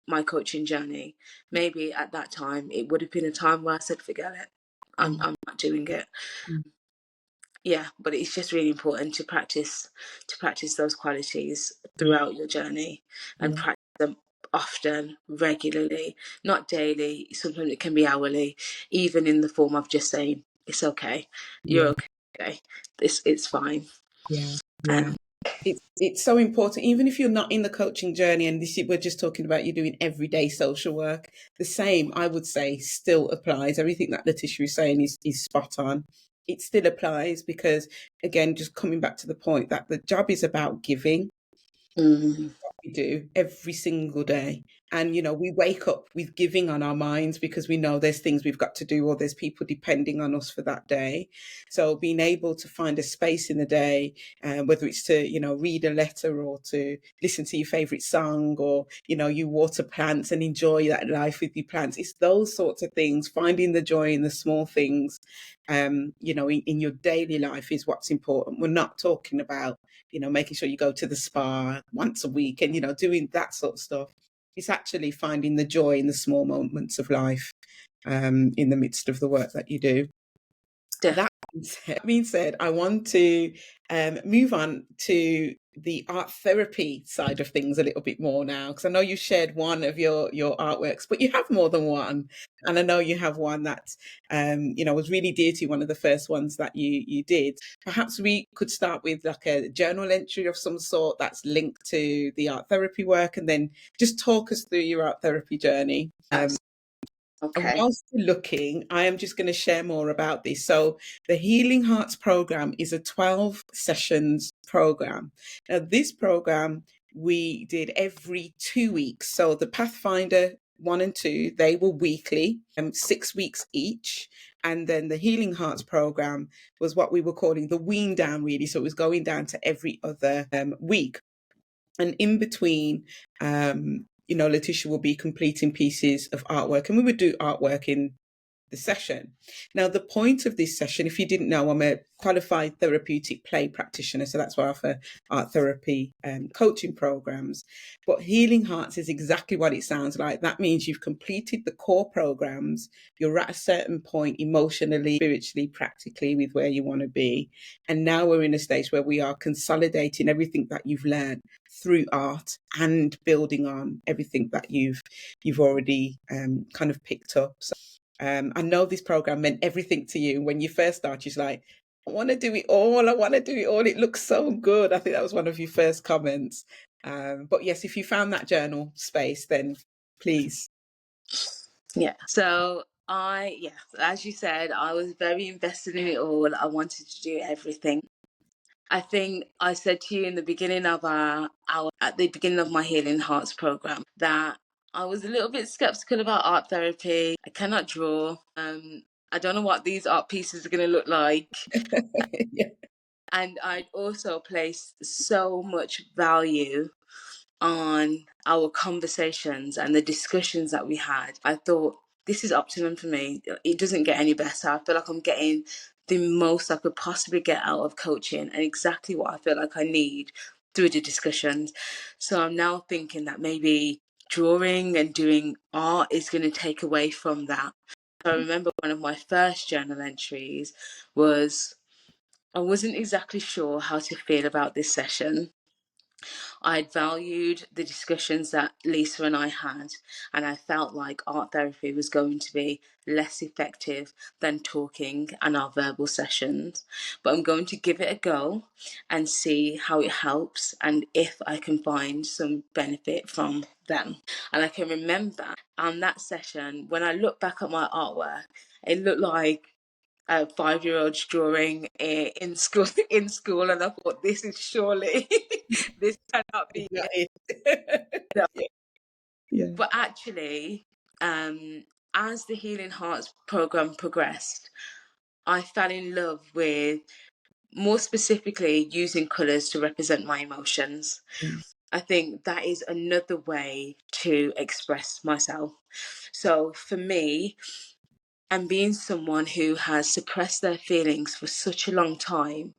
my coaching journey, maybe at that time it would have been a time where I said, forget it, I'm not doing it. Yeah, but it's just really important to practice those qualities throughout your journey and practice them often, regularly, not daily. Sometimes it can be hourly, even in the form of just saying, it's okay, you're okay, it's fine. Yeah. It's so important, even if you're not in the coaching journey, and we're just talking about you doing everyday social work. The same, I would say, still applies. Everything that Letitia is saying is spot on. It still applies because, again, just coming back to the point that the job is about giving. We do every single day. And, we wake up with giving on our minds because we know there's things we've got to do or there's people depending on us for that day. So being able to find a space in the day, whether it's to, read a letter or to listen to your favorite song or, you water plants and enjoy that life with your plants. It's those sorts of things, finding the joy in the small things, in your daily life is what's important. We're not talking about making sure you go to the spa once a week and, doing that sort of stuff. It's actually finding the joy in the small moments of life in the midst of the work that you do. That being said, I want to move on to the art therapy side of things a little bit more now, because I know you shared one of your artworks, but you have more than one. And I know you have one that, was really dear to you, one of the first ones that you did. Perhaps we could start with like a journal entry of some sort that's linked to the art therapy work, and then just talk us through your art therapy journey. And whilst you're looking, I am just going to share more about this. So the Healing Hearts program is a 12 sessions program. Now, this program we did every 2 weeks. So the Pathfinder 1 and 2, they were weekly, 6 weeks each. And then the Healing Hearts program was what we were calling the wean down, really. So it was going down to every other week. And in between, Letitia will be completing pieces of artwork, and we would do artwork in the session. Now, the point of this session, if you didn't know, I'm a qualified therapeutic play practitioner, so that's why I offer art therapy coaching programs. But Healing Hearts is exactly what it sounds like. That means you've completed the core programs, you're at a certain point emotionally, spiritually, practically with where you want to be. And now we're in a stage where we are consolidating everything that you've learned through art and building on everything that you've already kind of picked up. So I know this program meant everything to you. When you first started, you're like, I want to do it all. I want to do it all. It looks so good. I think that was one of your first comments. But yes, if you found that journal space, then please. Yeah. So as you said, I was very invested in it all. I wanted to do everything. I think I said to you in the beginning of at the beginning of my Healing Hearts program that I was a little bit skeptical about art therapy. I cannot draw. I don't know what these art pieces are going to look like. Yeah. And I'd also placed so much value on our conversations and the discussions that we had. I thought, this is optimum for me. It doesn't get any better. I feel like I'm getting the most I could possibly get out of coaching and exactly what I feel like I need through the discussions. So I'm now thinking that maybe drawing and doing art is going to take away from that. So I remember one of my first journal entries was, I wasn't exactly sure how to feel about this session. I'd valued the discussions that Lisa and I had, and I felt like art therapy was going to be less effective than talking and our verbal sessions. But I'm going to give it a go and see how it helps and if I can find some benefit from them. And I can remember on that session, when I look back at my artwork, it looked like a 5-year-old's drawing in school and I thought, this is surely this cannot be That it. is. Yeah. But actually, as the Healing Hearts program progressed, I fell in love with, more specifically, using colours to represent my emotions. Mm. I think that is another way to express myself. So for me, and being someone who has suppressed their feelings for such a long time,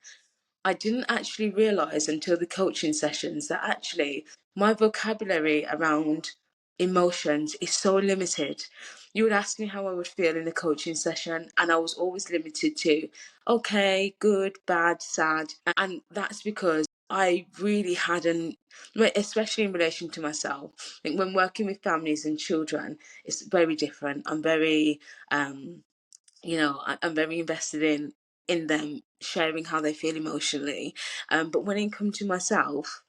I didn't actually realize until the coaching sessions that actually my vocabulary around emotions is so limited. You would ask me how I would feel in a coaching session, and I was always limited to okay, good, bad, sad. And that's because I really hadn't, especially in relation to myself. I think when working with families and children, it's very different. I'm very, I'm very invested in them sharing how they feel emotionally. But when it comes to myself,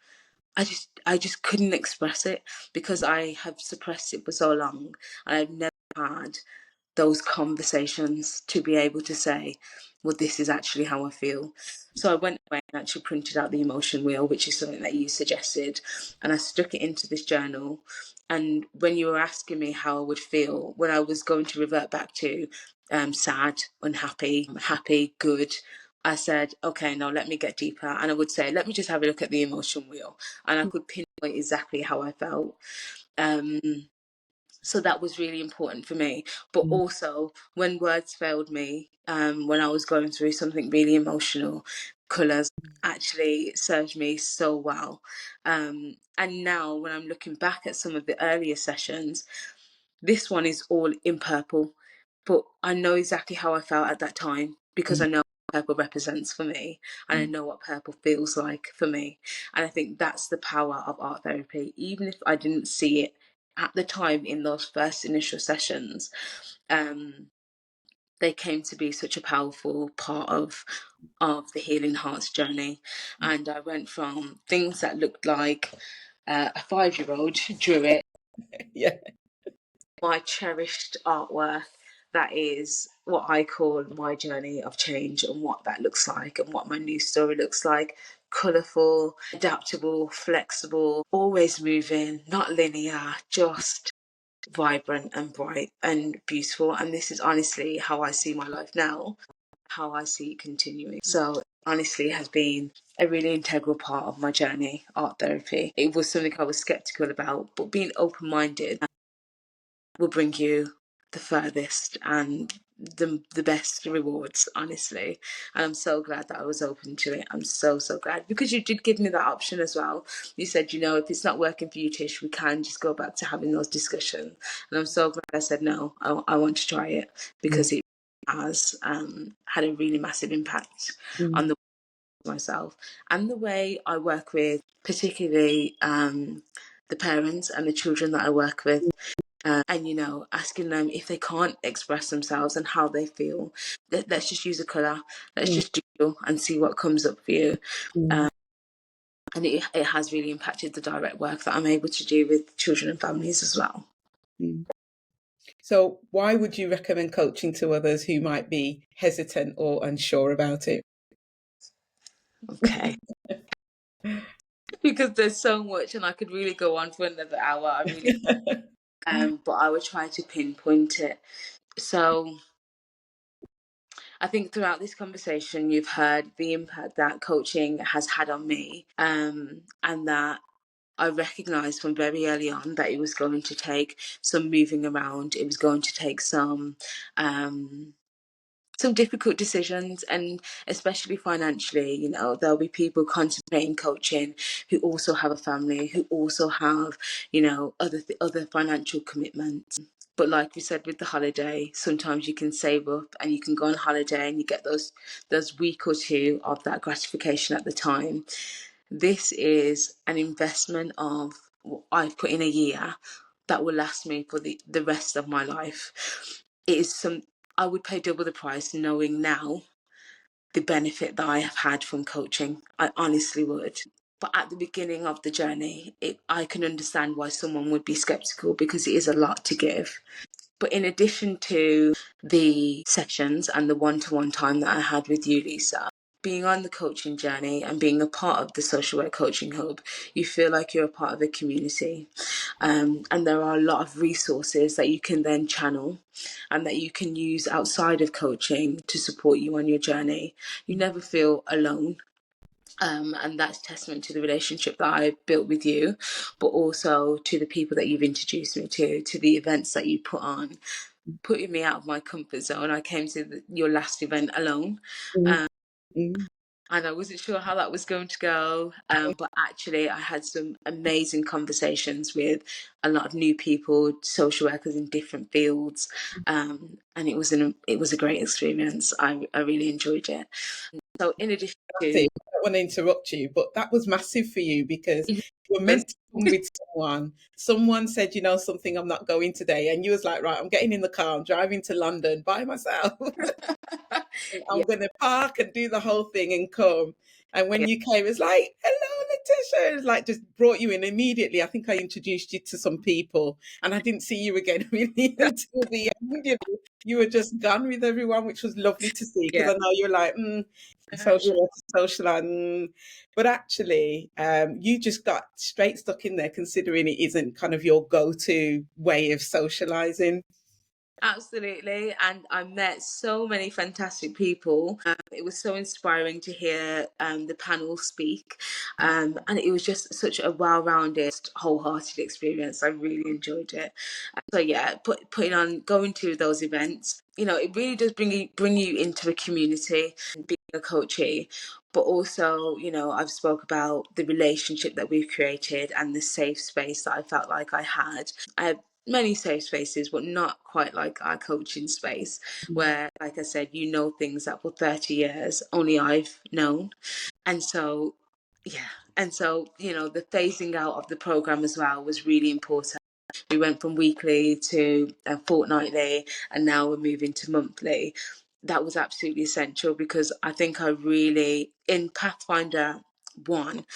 I just couldn't express it because I have suppressed it for so long, and I've never had those conversations to be able to say, well, this is actually how I feel. So I went away and actually printed out the emotion wheel, which is something that you suggested, and I stuck it into this journal. And when you were asking me how I would feel, when I was going to revert back to sad, unhappy, happy, good, I said, okay, now let me get deeper. And I would say, let me just have a look at the emotion wheel. And I could pinpoint exactly how I felt. So that was really important for me. But also, when words failed me, when I was going through something really emotional, colours actually served me so well. And now, when I'm looking back at some of the earlier sessions, this one is all in purple, but I know exactly how I felt at that time because I know what purple represents for me, and I know what purple feels like for me. And I think that's the power of art therapy. Even if I didn't see it at the time in those first initial sessions, they came to be such a powerful part of the Healing Hearts journey. And I went from things that looked like a 5-year-old drew it, Yeah. my cherished artwork, that is what I call my journey of change and what that looks like and what my new story looks like. Colourful, adaptable, flexible, always moving, not linear, just vibrant and bright and beautiful. And this is honestly how I see my life now, how I see it continuing. So honestly, it has been a really integral part of my journey, art therapy. It was something I was skeptical about, but being open-minded will bring you the furthest and the best rewards, honestly. And I'm so glad that I was open to it. I'm so glad, because you did give me that option as well. You said, if it's not working for you, Tish, we can just go back to having those discussions. And I'm so glad I said no. I want to try it because it has had a really massive impact on the myself and the way I work with, particularly the parents and the children that I work with. And asking them if they can't express themselves and how they feel, let's just use a colour, let's just doodle and see what comes up for you. And it has really impacted the direct work that I'm able to do with children and families as well. So why would you recommend coaching to others who might be hesitant or unsure about it? Okay. Because there's so much and I could really go on for another hour. I really but I would try to pinpoint it. So I think throughout this conversation, you've heard the impact that coaching has had on me, and that I recognised from very early on that it was going to take some moving around. It was going to take some some difficult decisions, and especially financially, you know, there'll be people contemplating coaching who also have a family, who also have, you know, other financial commitments. But like we said with the holiday, sometimes you can save up and you can go on holiday and you get those week or two of that gratification at the time. This is an investment of what I've put in a year that will last me for the rest of my life. It is I would pay double the price knowing now the benefit that I have had from coaching. I honestly would. But at the beginning of the journey, I can understand why someone would be skeptical, because it is a lot to give. But in addition to the sessions and the one-to-one time that I had with you, Lisa, being on the coaching journey and being a part of the Social Work Coaching Hub, you feel like you're a part of a community. And there are a lot of resources that you can then channel and that you can use outside of coaching to support you on your journey. You never feel alone. And that's testament to the relationship that I built with you, but also to the people that you've introduced me to the events that you put on, putting me out of my comfort zone. I came to your last event alone. Um, Mm. and I wasn't sure how that was going to go, but actually I had some amazing conversations with a lot of new people, social workers in different fields, and it was a great experience. I really enjoyed it. So in addition to I don't want to interrupt you, but that was massive for you because you were meant to come with someone. Someone said, you know, something, I'm not going today. And you was like, right, I'm getting in the car, I'm driving to London by myself. yeah, I'm going to park and do the whole thing and come. And when yeah, you came, it's like, hello, Letitia. It's like just brought you in immediately. I think I introduced you to some people and I didn't see you again really until the end. You were just gone with everyone, which was lovely to see because yeah. I know you're like, social, social. But actually, you just got straight stuck in there considering it isn't kind of your go-to way of socializing. Absolutely. And I met so many fantastic people. It was so inspiring to hear the panel speak. And it was just such a well rounded, wholehearted experience. I really enjoyed it. So, yeah, going to those events, you know, it really does bring you into a community, being a coachee. But also, you know, I've spoke about the relationship that we've created and the safe space that I felt like I had. I have many safe spaces, but not quite like our coaching space, where, like I said, you know things that for 30 years only I've known. And so, yeah. And so, you know, the phasing out of the program as well was really important. We went from weekly to fortnightly, and now we're moving to monthly. That was absolutely essential because I think I really, in Pathfinder 1,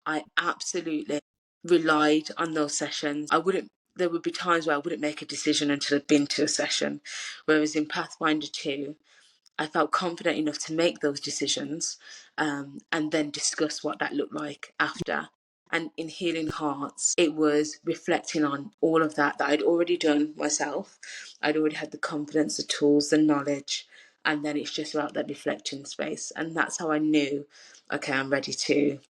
I absolutely relied on those sessions. There would be times where I wouldn't make a decision until I'd been to a session. Whereas in Pathfinder 2, I felt confident enough to make those decisions, and then discuss what that looked like after. And in Healing Hearts, it was reflecting on all of that I'd already done myself. I'd already had the confidence, the tools, the knowledge, and then it's just about that reflecting space. And that's how I knew, okay, I'm ready to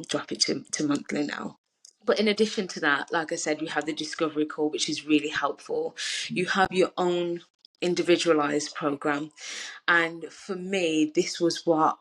drop it to monthly now. But in addition to that, like I said, you have the discovery call, which is really helpful. You have your own individualized program. And for me, this was what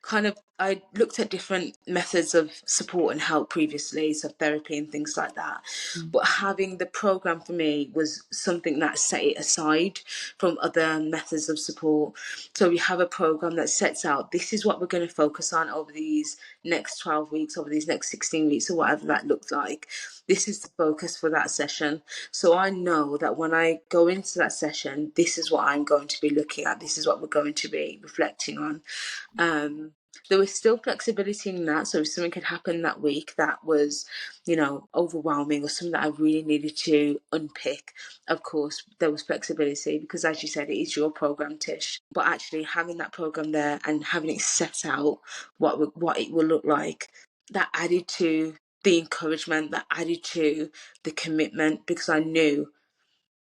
kind of, I looked at different methods of support and help previously, so therapy and things like that. But having the program for me was something that set it aside from other methods of support. So we have a program that sets out, this is what we're going to focus on over these next 12 weeks, over these next 16 weeks, or whatever that looks like. This is the focus for that session. So I know that when I go into that session, this is what I'm going to be looking at. This is what we're going to be reflecting on. There was still flexibility in that. So if something could happen that week that was, you know, overwhelming or something that I really needed to unpick, of course, there was flexibility because, as you said, it is your program, Tish. But actually having that program there and having it set out what it will look like, that added to the encouragement, that added to the commitment, because I knew,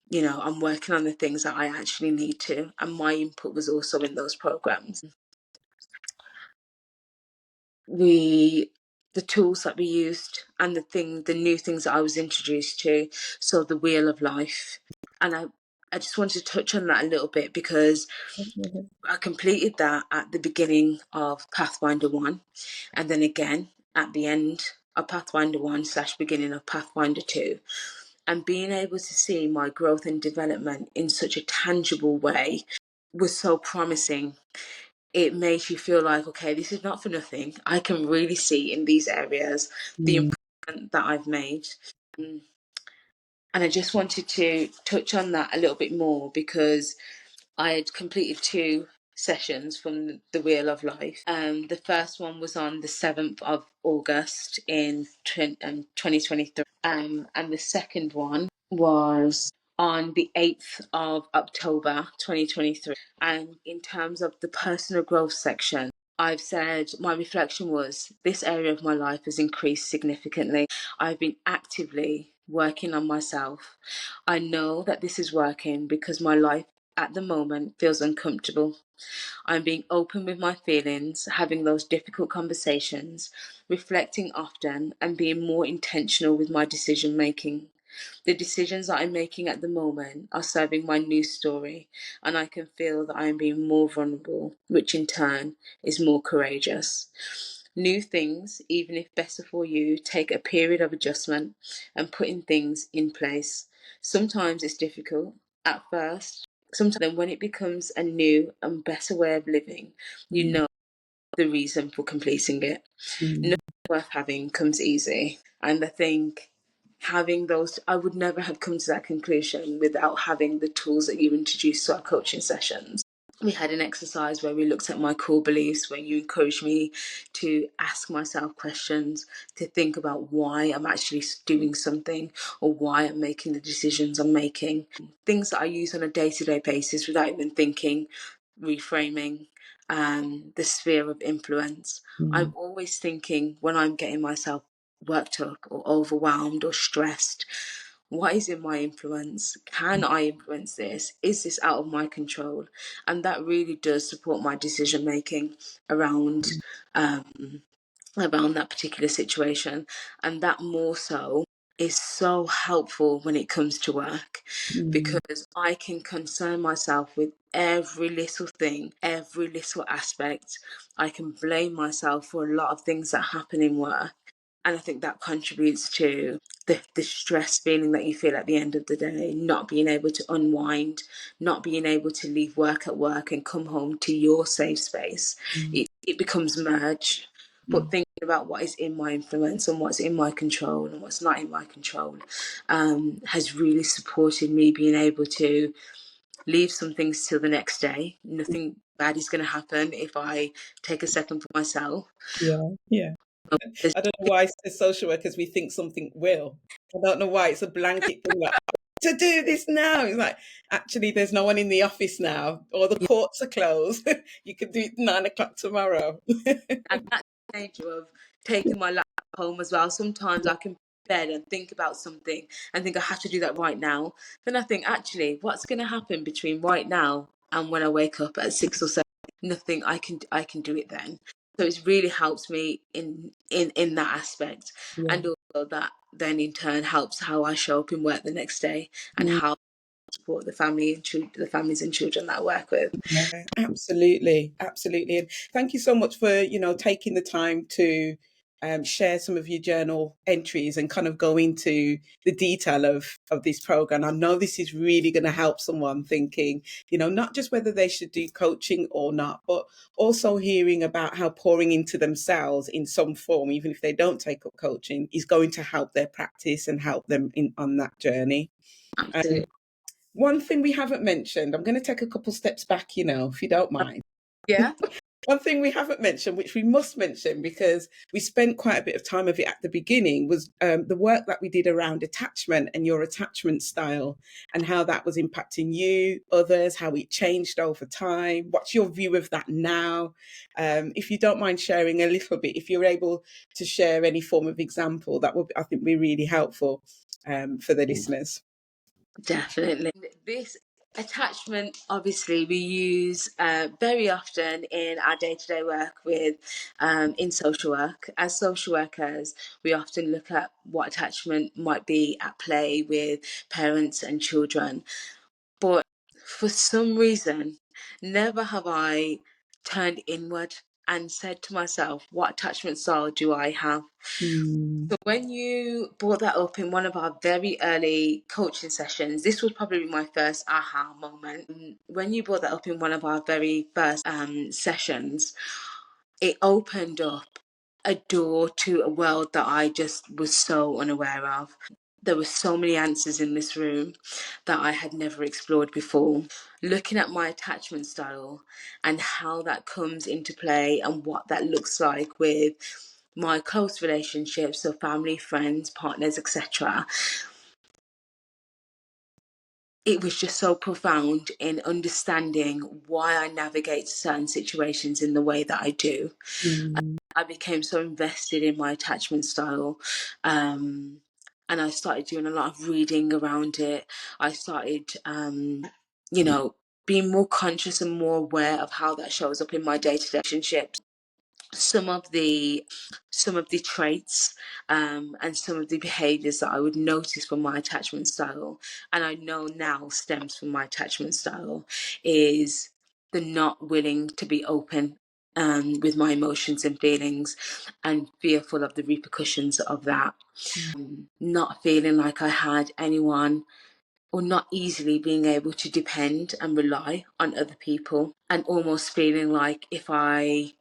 you know, I'm working on the things that I actually need to, and my input was also in those programs. The tools that we used and the new things that I was introduced to. So the wheel of life, and I just wanted to touch on that a little bit because I completed that at the beginning of Pathfinder 1, and then again at the end of Pathfinder 1 / beginning of Pathfinder 2. And being able to see my growth and development in such a tangible way was so promising. It makes you feel like, okay, this is not for nothing. I can really see in these areas the improvement that I've made. And I just wanted to touch on that a little bit more because I had completed 2 sessions from the Wheel of Life. The first one was on the 7th of August in 2023, and the second one was on the 8th of October 2023. And in terms of the personal growth section, I've said my reflection was this area of my life has increased significantly. I've been actively working on myself. I know that this is working because my life at the moment feels uncomfortable. I'm being open with my feelings, having those difficult conversations, reflecting often, and being more intentional with my decision making. The decisions that I'm making at the moment are serving my new story, and I can feel that I am being more vulnerable, which in turn is more courageous. New things, even if better for you, take a period of adjustment and putting things in place. Sometimes it's difficult at first. Sometimes then when it becomes a new and better way of living, you know the reason for completing it. Nothing worth having comes easy. And I think having those, I would never have come to that conclusion without having the tools that you introduced to our coaching sessions. We had an exercise where we looked at my core beliefs, where you encouraged me to ask myself questions, to think about why I'm actually doing something or why I'm making the decisions I'm making. Things that I use on a day-to-day basis without even thinking, reframing, the sphere of influence. I'm always thinking when I'm getting myself worked up or overwhelmed or stressed, what is in my influence? Can I influence this? Is this out of my control? And that really does support my decision making around around that particular situation. And that more so is so helpful when it comes to work because I can concern myself with every little thing, every little aspect. I can blame myself for a lot of things that happen in work. And I think that contributes to the stress feeling that you feel at the end of the day, not being able to unwind, not being able to leave work at work and come home to your safe space. It becomes merge. But thinking about what is in my influence and what's in my control and what's not in my control has really supported me being able to leave some things till the next day. Nothing bad is going to happen if I take a second for myself. Yeah. I don't know why as social workers we think something will. I don't know why it's a blanket thing like to do this now. It's like actually there's no one in the office now, or the courts are closed. You could do it 9 o'clock tomorrow. And that's the nature of taking my laptop home as well. Sometimes I can bed and think about something and think I have to do that right now. Then I think actually what's going to happen between right now and when I wake up at 6 or 7? Nothing. I can do it then. So it's really helps me in that aspect, and also that then in turn helps how I show up in work the next day and how I support the family and the families and children that I work with. Yeah, absolutely, absolutely. And thank you so much for, taking the time to share some of your journal entries and kind of go into the detail of this program. I know this is really going to help someone thinking, not just whether they should do coaching or not, but also hearing about how pouring into themselves in some form, even if they don't take up coaching, is going to help their practice and help them on that journey. Absolutely. One thing we haven't mentioned, I'm going to take a couple steps back, if you don't mind. Yeah. One thing we haven't mentioned, which we must mention because we spent quite a bit of time of it at the beginning, was the work that we did around attachment and your attachment style and how that was impacting you, others, how it changed over time. What's your view of that now? If you don't mind sharing a little bit, if you're able to share any form of example, that would, I think, be really helpful for the listeners. Definitely. This attachment, obviously, we use very often in our day-to-day work with in social work. As social workers, we often look at what attachment might be at play with parents and children. But for some reason, never have I turned inward and said to myself, what attachment style do I have? Mm. So when you brought that up in one of our very early coaching sessions, this was probably my first aha moment. When you brought that up in one of our very first sessions, it opened up a door to a world that I just was so unaware of. There were so many answers in this room that I had never explored before. Looking at my attachment style and how that comes into play and what that looks like with my close relationships, so family, friends, partners, etc. It was just so profound in understanding why I navigate certain situations in the way that I do. Mm. I became so invested in my attachment style. And I started doing a lot of reading around it. I started, being more conscious and more aware of how that shows up in my day-to-day relationships. Some of the traits and some of the behaviors that I would notice from my attachment style, and I know now stems from my attachment style, is the not willing to be open with my emotions and feelings, and fearful of the repercussions of that. Not feeling like I had anyone, or not easily being able to depend and rely on other people, and almost feeling like if I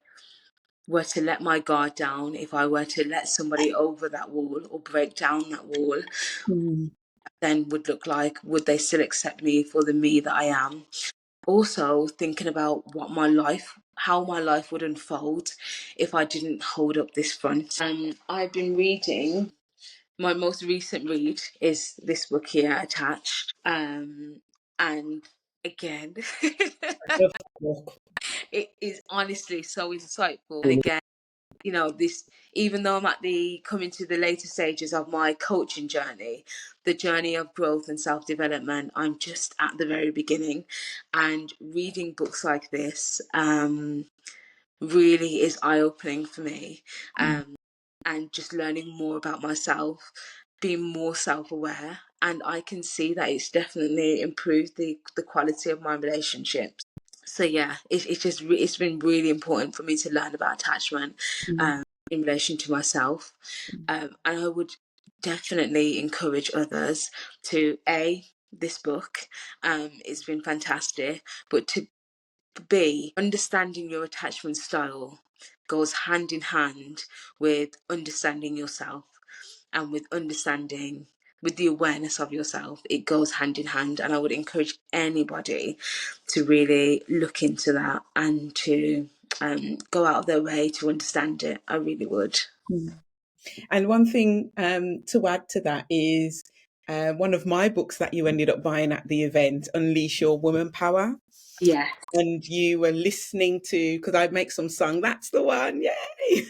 were to let my guard down, if I were to let somebody over that wall or break down that wall, Mm. then would they still accept me for the me that I am? Also thinking about how my life would unfold if I didn't hold up this front. I've been reading, my most recent read is this book here attached. And again, Love that book. it is honestly so insightful. And again, this, even though I'm coming to the later stages of my coaching journey, the journey of growth and self-development, I'm just at the very beginning. And reading books like this really is eye-opening for me. And just learning more about myself, being more self-aware, and I can see that it's definitely improved the quality of my relationships. So yeah, it's been really important for me to learn about attachment Mm. in relation to myself, and I would definitely encourage others to this book. It's been fantastic, but to B, understanding your attachment style goes hand in hand with understanding yourself, and with the awareness of yourself. It goes hand in hand, and I would encourage anybody to really look into that and to go out of their way to understand it. I really would. Mm. And one thing to add to that is one of my books that you ended up buying at the event, Unleash Your Woman Power. Yeah. And you were listening to, because I make some song, that's the one, yay!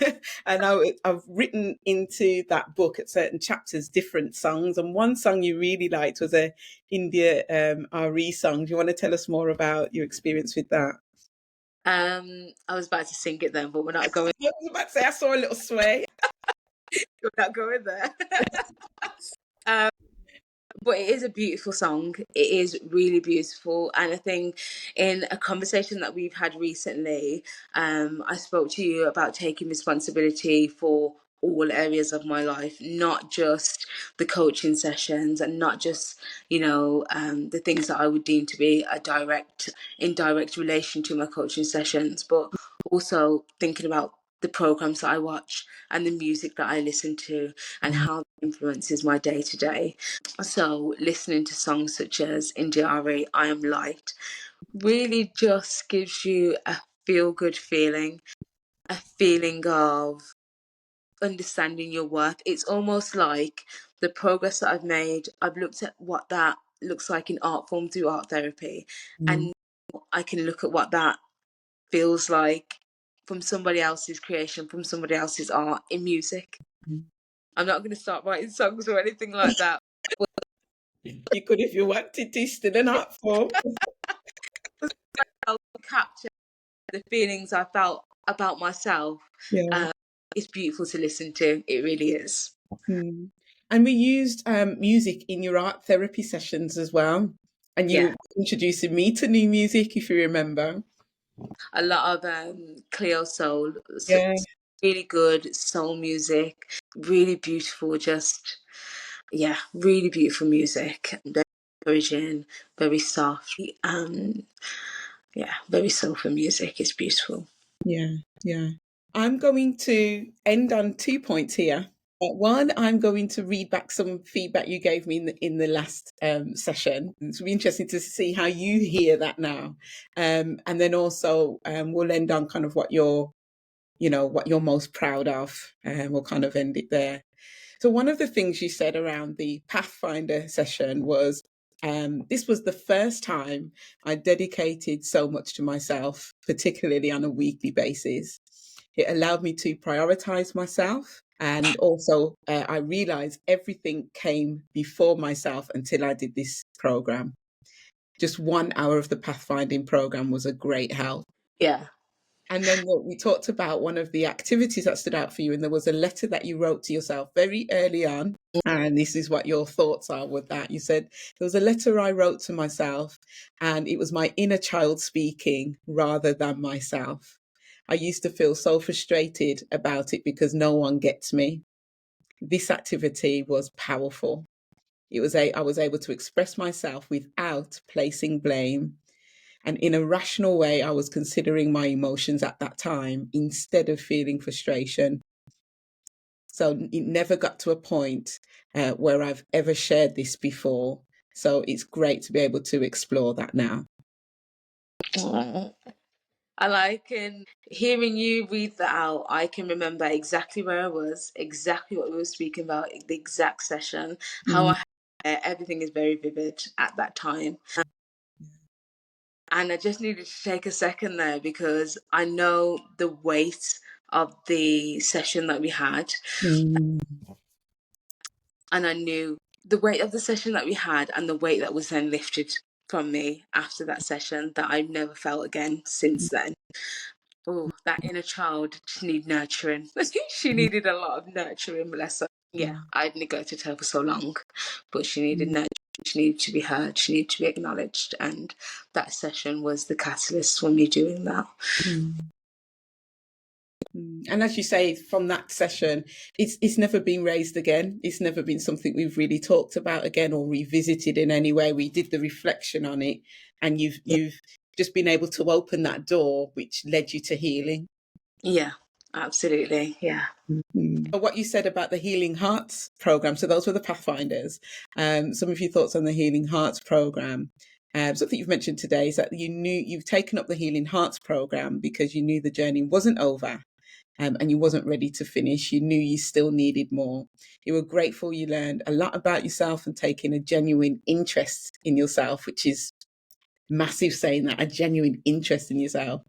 And I've written into that book at certain chapters different songs, and one song you really liked was a India RE song. Do you want to tell us more about your experience with that? I was about to sing it then, but we're not going. I was about to say I saw a little sway. We're not going there. um, But it is a beautiful song. It is really beautiful. And I think in a conversation that we've had recently, I spoke to you about taking responsibility for all areas of my life, not just the coaching sessions, and not just, the things that I would deem to be indirect relation to my coaching sessions, but also thinking about the programs that I watch and the music that I listen to and how that influences my day to day. So listening to songs such as Indiari, I Am Light, really just gives you a feel good feeling, a feeling of understanding your worth. It's almost like the progress that I've made, I've looked at what that looks like in art form through art therapy, Mm. and I can look at what that feels like from somebody else's creation, from somebody else's art in music. I'm not going to start writing songs or anything like that. You could if you wanted to, still an art form. I'll capture the feelings I felt about myself. Yeah. It's beautiful to listen to. It really is. Mm. And we used music in your art therapy sessions as well. And you Yeah, were introducing me to new music, if you remember. a lot of Cleo soul, Yeah, really good soul music, really beautiful, just yeah, really beautiful music, very encouraging, very soft, yeah, very soulful music. It's beautiful. yeah, yeah. I'm going to end on 2 points here. One, I'm going to read back some feedback you gave me in the last session. It's really interesting to see how you hear that now. And then also we'll end on kind of what what you're most proud of. And we'll kind of end it there. So one of the things you said around the Pathfinder session was this was the first time I dedicated so much to myself, particularly on a weekly basis. It allowed me to prioritize myself. And also, I realized everything came before myself until I did this program. Just 1 hour of the pathfinding program was a great help. Yeah. And then we talked about one of the activities that stood out for you, and there was a letter that you wrote to yourself very early on. And this is what your thoughts are with that. You said, there was a letter I wrote to myself, and it was my inner child speaking rather than myself. I used to feel so frustrated about it because no one gets me. This activity was powerful. I was able to express myself without placing blame, and in a rational way, I was considering my emotions at that time instead of feeling frustration. So it never got to a point where I've ever shared this before. So it's great to be able to explore that now. I like hearing you read that out. I can remember exactly where I was, exactly what we were speaking about, the exact session, how Mm, everything is very vivid at that time. And I just needed to take a second there because I know the weight of the session that we had. mm, And I knew the weight of the session that we had and the weight that was then lifted from me after that session that I've never felt again since then. Oh, that inner child just need nurturing. She mm, needed a lot of nurturing, bless her. Yeah, mm, I'd neglected her for so long, but she needed mm, nurturing. She needed to be heard. She needed to be acknowledged, and that session was the catalyst for me doing that. mm. And as you say, from that session, it's never been raised again. It's never been something we've really talked about again or revisited in any way. We did the reflection on it, and you've just been able to open that door, which led you to healing. Yeah, absolutely. Yeah. What you said about the Healing Hearts program, so those were the Pathfinders. Some of your thoughts on the Healing Hearts program. Something you've mentioned today is that you've taken up the Healing Hearts program because you knew the journey wasn't over. And you wasn't ready to finish. You knew you still needed more. You were grateful you learned a lot about yourself and taking a genuine interest in yourself, which is massive, saying that, a genuine interest in yourself.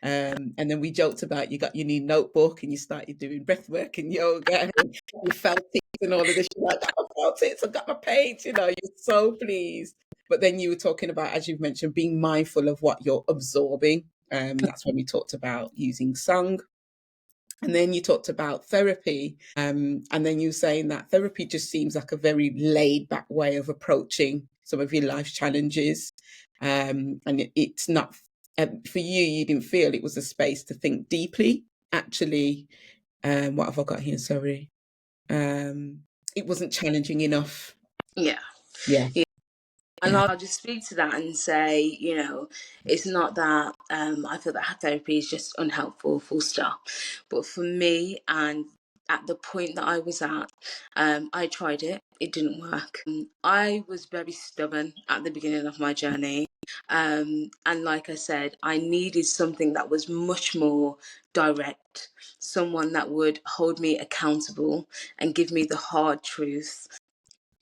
And then we joked about you got your new notebook and you started doing breath work and yoga and you felt it and all of this. You're like, I felt it, so I got my page, you're so pleased. But then you were talking about, as you've mentioned, being mindful of what you're absorbing. That's when we talked about using song. And then you talked about therapy. And then you were saying that therapy just seems like a very laid back way of approaching some of your life challenges. And it's not, for you, you didn't feel it was a space to think deeply. Actually, what have I got here? Sorry. It wasn't challenging enough. Yeah. Yeah. And I'll just speak to that and say, it's not that I feel that therapy is just unhelpful, full stop. But for me, and at the point that I was at, I tried it, it didn't work. I was very stubborn at the beginning of my journey. And like I said, I needed something that was much more direct, someone that would hold me accountable and give me the hard truth.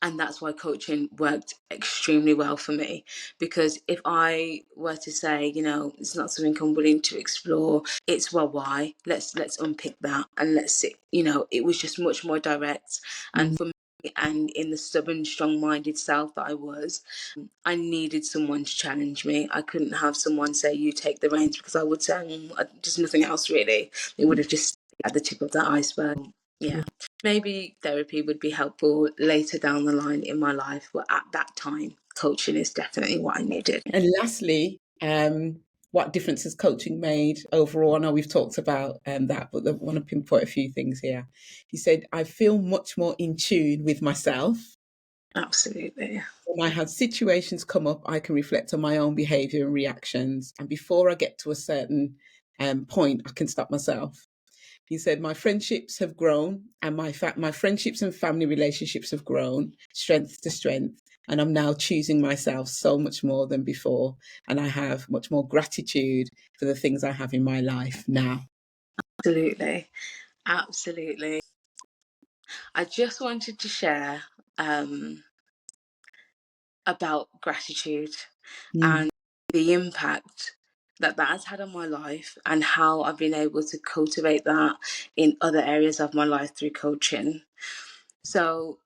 And that's why coaching worked extremely well for me, because if I were to say, it's not something I'm willing to explore, it's, well, why, let's unpick that and let's see. It was just much more direct. And Mm, for me, and in the stubborn, strong-minded self that I was, I needed someone to challenge me. I couldn't have someone say, you take the reins, because I would say, just nothing else really. It would have just at the tip of that iceberg. Yeah. Maybe therapy would be helpful later down the line in my life, but at that time, coaching is definitely what I needed. And lastly, what difference has coaching made overall? I know we've talked about that, but I want to pinpoint a few things here. He said, I feel much more in tune with myself. Absolutely. When I have situations come up, I can reflect on my own behavior and reactions. And before I get to a certain point, I can stop myself. He said, my friendships have grown, and my friendships and family relationships have grown strength to strength. And I'm now choosing myself so much more than before. And I have much more gratitude for the things I have in my life now. Absolutely. Absolutely. I just wanted to share about gratitude Mm, and the impact that that has had on my life, and how I've been able to cultivate that in other areas of my life through coaching. So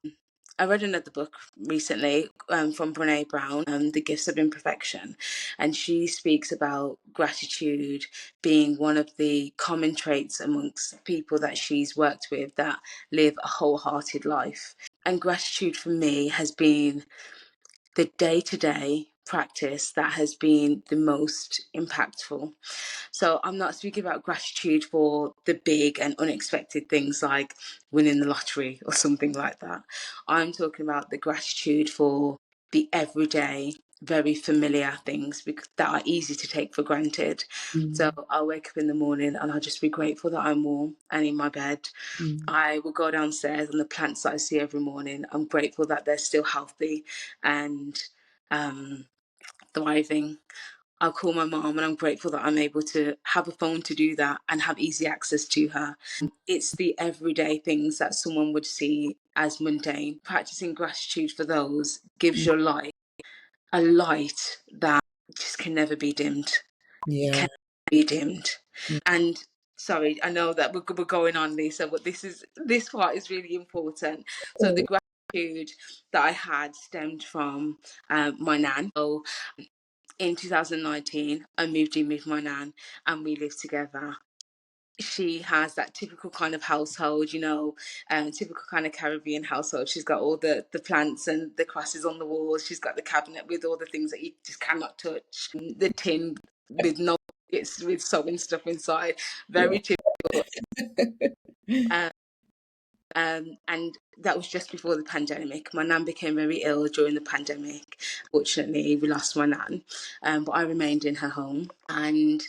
I read another book recently from Brene Brown, The Gifts of Imperfection, and she speaks about gratitude being one of the common traits amongst people that she's worked with that live a wholehearted life. And gratitude for me has been the day-to-day practice that has been the most impactful. So I'm not speaking about gratitude for the big and unexpected things like winning the lottery or something like that. I'm talking about the gratitude for the everyday, very familiar things that are easy to take for granted. So mm, I'll wake up in the morning and I'll just be grateful that I'm warm and in my bed. mm, I will go downstairs and the plants that I see every morning, I'm grateful that they're still healthy and um, thriving. I'll call my mom and I'm grateful that I'm able to have a phone to do that and have easy access to her. It's the everyday things that someone would see as mundane. Practicing gratitude for those gives mm. your life a light that just can never be dimmed. Yeah. Can be dimmed. Mm. And sorry, I know that we're going on, Lisa, but this part is really important. So the gratitude that I had stemmed from my nan. So in 2019, I moved in with my nan and we lived together. She has that typical kind of household, typical kind of Caribbean household. She's got all the plants and the crosses on the walls. She's got the cabinet with all the things that you just cannot touch. The tin with no, it's with sewing stuff inside. Very typical. Um, and that was just before the pandemic. My nan became very ill during the pandemic. Fortunately, we lost my nan, but I remained in her home. And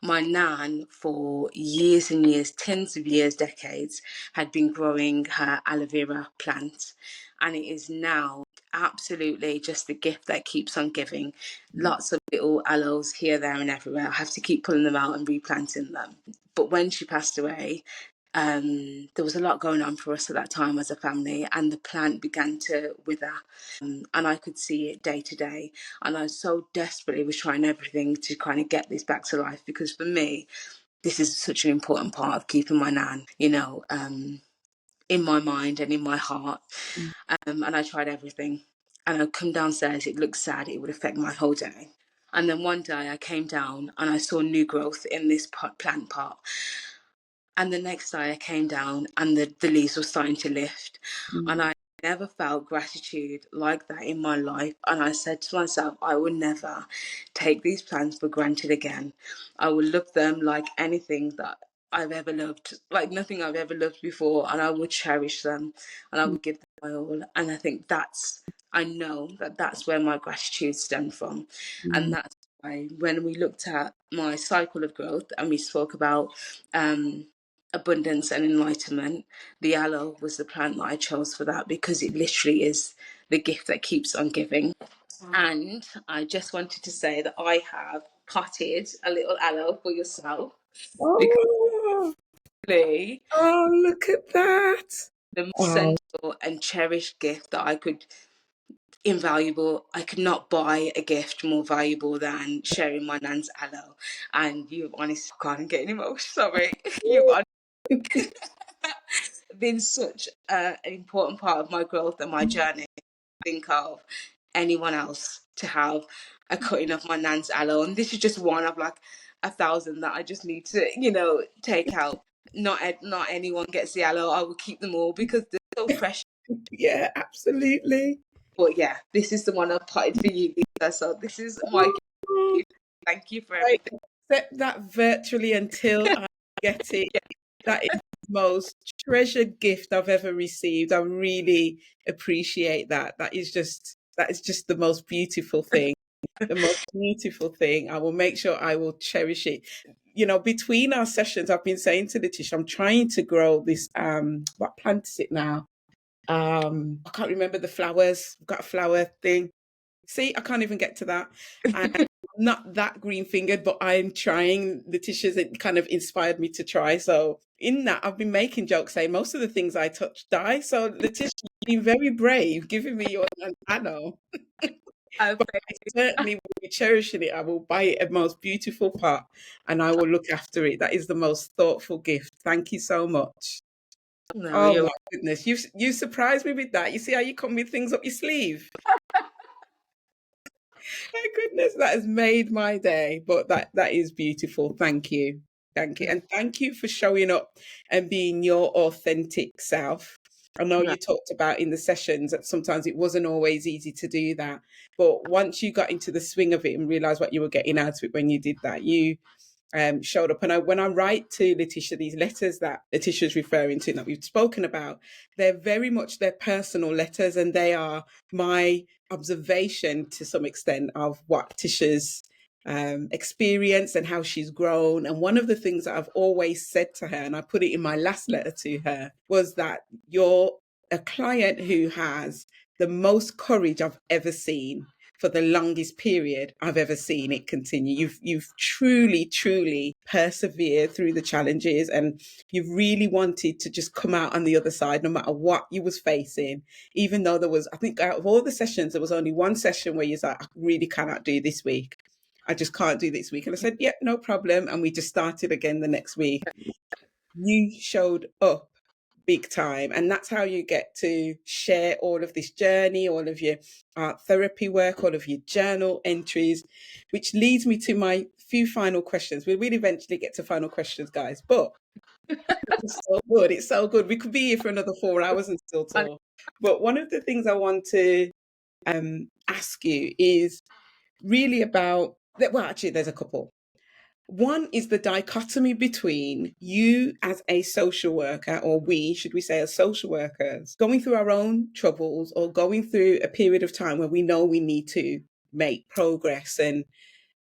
my nan, for years and years, tens of years, decades, had been growing her aloe vera plant. And it is now absolutely just the gift that keeps on giving. Lots of little aloes here, there, and everywhere. I have to keep pulling them out and replanting them. But when she passed away, there was a lot going on for us at that time as a family, and the plant began to wither, and I could see it day to day, and I so desperately was trying everything to kind of get this back to life, because for me this is such an important part of keeping my nan, in my mind and in my heart. And I tried everything, and I'd come downstairs, it looked sad, it would affect my whole day. And then one day I came down and I saw new growth in this plant pot. And the next day I came down and the leaves were starting to lift. And I never felt gratitude like that in my life. And I said to myself, I will never take these plants for granted again. I will love them like anything that I've ever loved, like nothing I've ever loved before. And I will cherish them and I will give them my all. And I know that that's where my gratitude stemmed from. And that's why when we looked at my cycle of growth and we spoke about, abundance and enlightenment, the aloe was the plant that I chose for that, because it literally is the gift that keeps on giving. And I just wanted to say that I have potted a little aloe for yourself, because Oh, really oh, look at that. the most Oh, essential and cherished gift that I could not buy a gift more valuable than sharing my nan's aloe. And you've honestly, I can't get any emotional, sorry. You've been such an important part of my growth and my journey. Think of anyone else to have a cutting of my nan's aloe, and this is just one of like 1,000 that I just need to, take out. Not anyone gets the aloe. I will keep them all because they're so precious. yeah, absolutely. But yeah, this is the one I've potted for you, Lisa. So this is my gift. Thank you for I everything. accept that virtually until I get it. That is the most treasured gift I've ever received. I really appreciate that. That is just the most beautiful thing. The most beautiful thing. I will make sure I will cherish it. You know, between our sessions, I've been saying to Letitia, I'm trying to grow this what plant is it now? I can't remember the flowers. I've got a flower thing. See, I can't even get to that. And I'm not that green fingered, but I'm trying. Letitia's it kind of inspired me to try. So in that, I've been making jokes saying most of the things I touch die. So Letitia, you've been very brave, giving me your nano. But I certainly will be cherishing it. I will buy it a most beautiful pot and I will look after it. That is the most thoughtful gift. Thank you so much. No, Oh you're my goodness. You surprised me with that. You see how you come with things up your sleeve? My goodness, that has made my day. But that is beautiful. Thank you. Thank you. And thank you for showing up and being your authentic self. I know right. you talked about in the sessions that sometimes it wasn't always easy to do that. But once you got into the swing of it and realized what you were getting out of it when you did that, you showed up. And when I write to Letitia, these letters that Letitia's referring to that we've spoken about, they're very much their personal letters, and they are my observation to some extent of what Tisha's experience and how she's grown. And one of the things that I've always said to her, and I put it in my last letter to her, was that you're a client who has the most courage I've ever seen for the longest period I've ever seen it continue. You've truly persevered through the challenges, and you've really wanted to just come out on the other side no matter what you was facing. Even though there was, I think out of all the sessions, there was only one session where you're like, I really cannot do this week. I just can't do this week. And I said, yeah, no problem. And we just started again the next week. You showed up big time, and that's how you get to share all of this journey, all of your art therapy work, all of your journal entries, which leads me to my few final questions. We will eventually get to final questions, guys, but it's so good. It's so good. We could be here for another 4 hours and still talk. But one of the things I want to ask you is really about that. Well, actually, there's a couple. One is the dichotomy between you as a social worker, or we, should we say, as social workers, going through our own troubles or going through a period of time where we know we need to make progress. And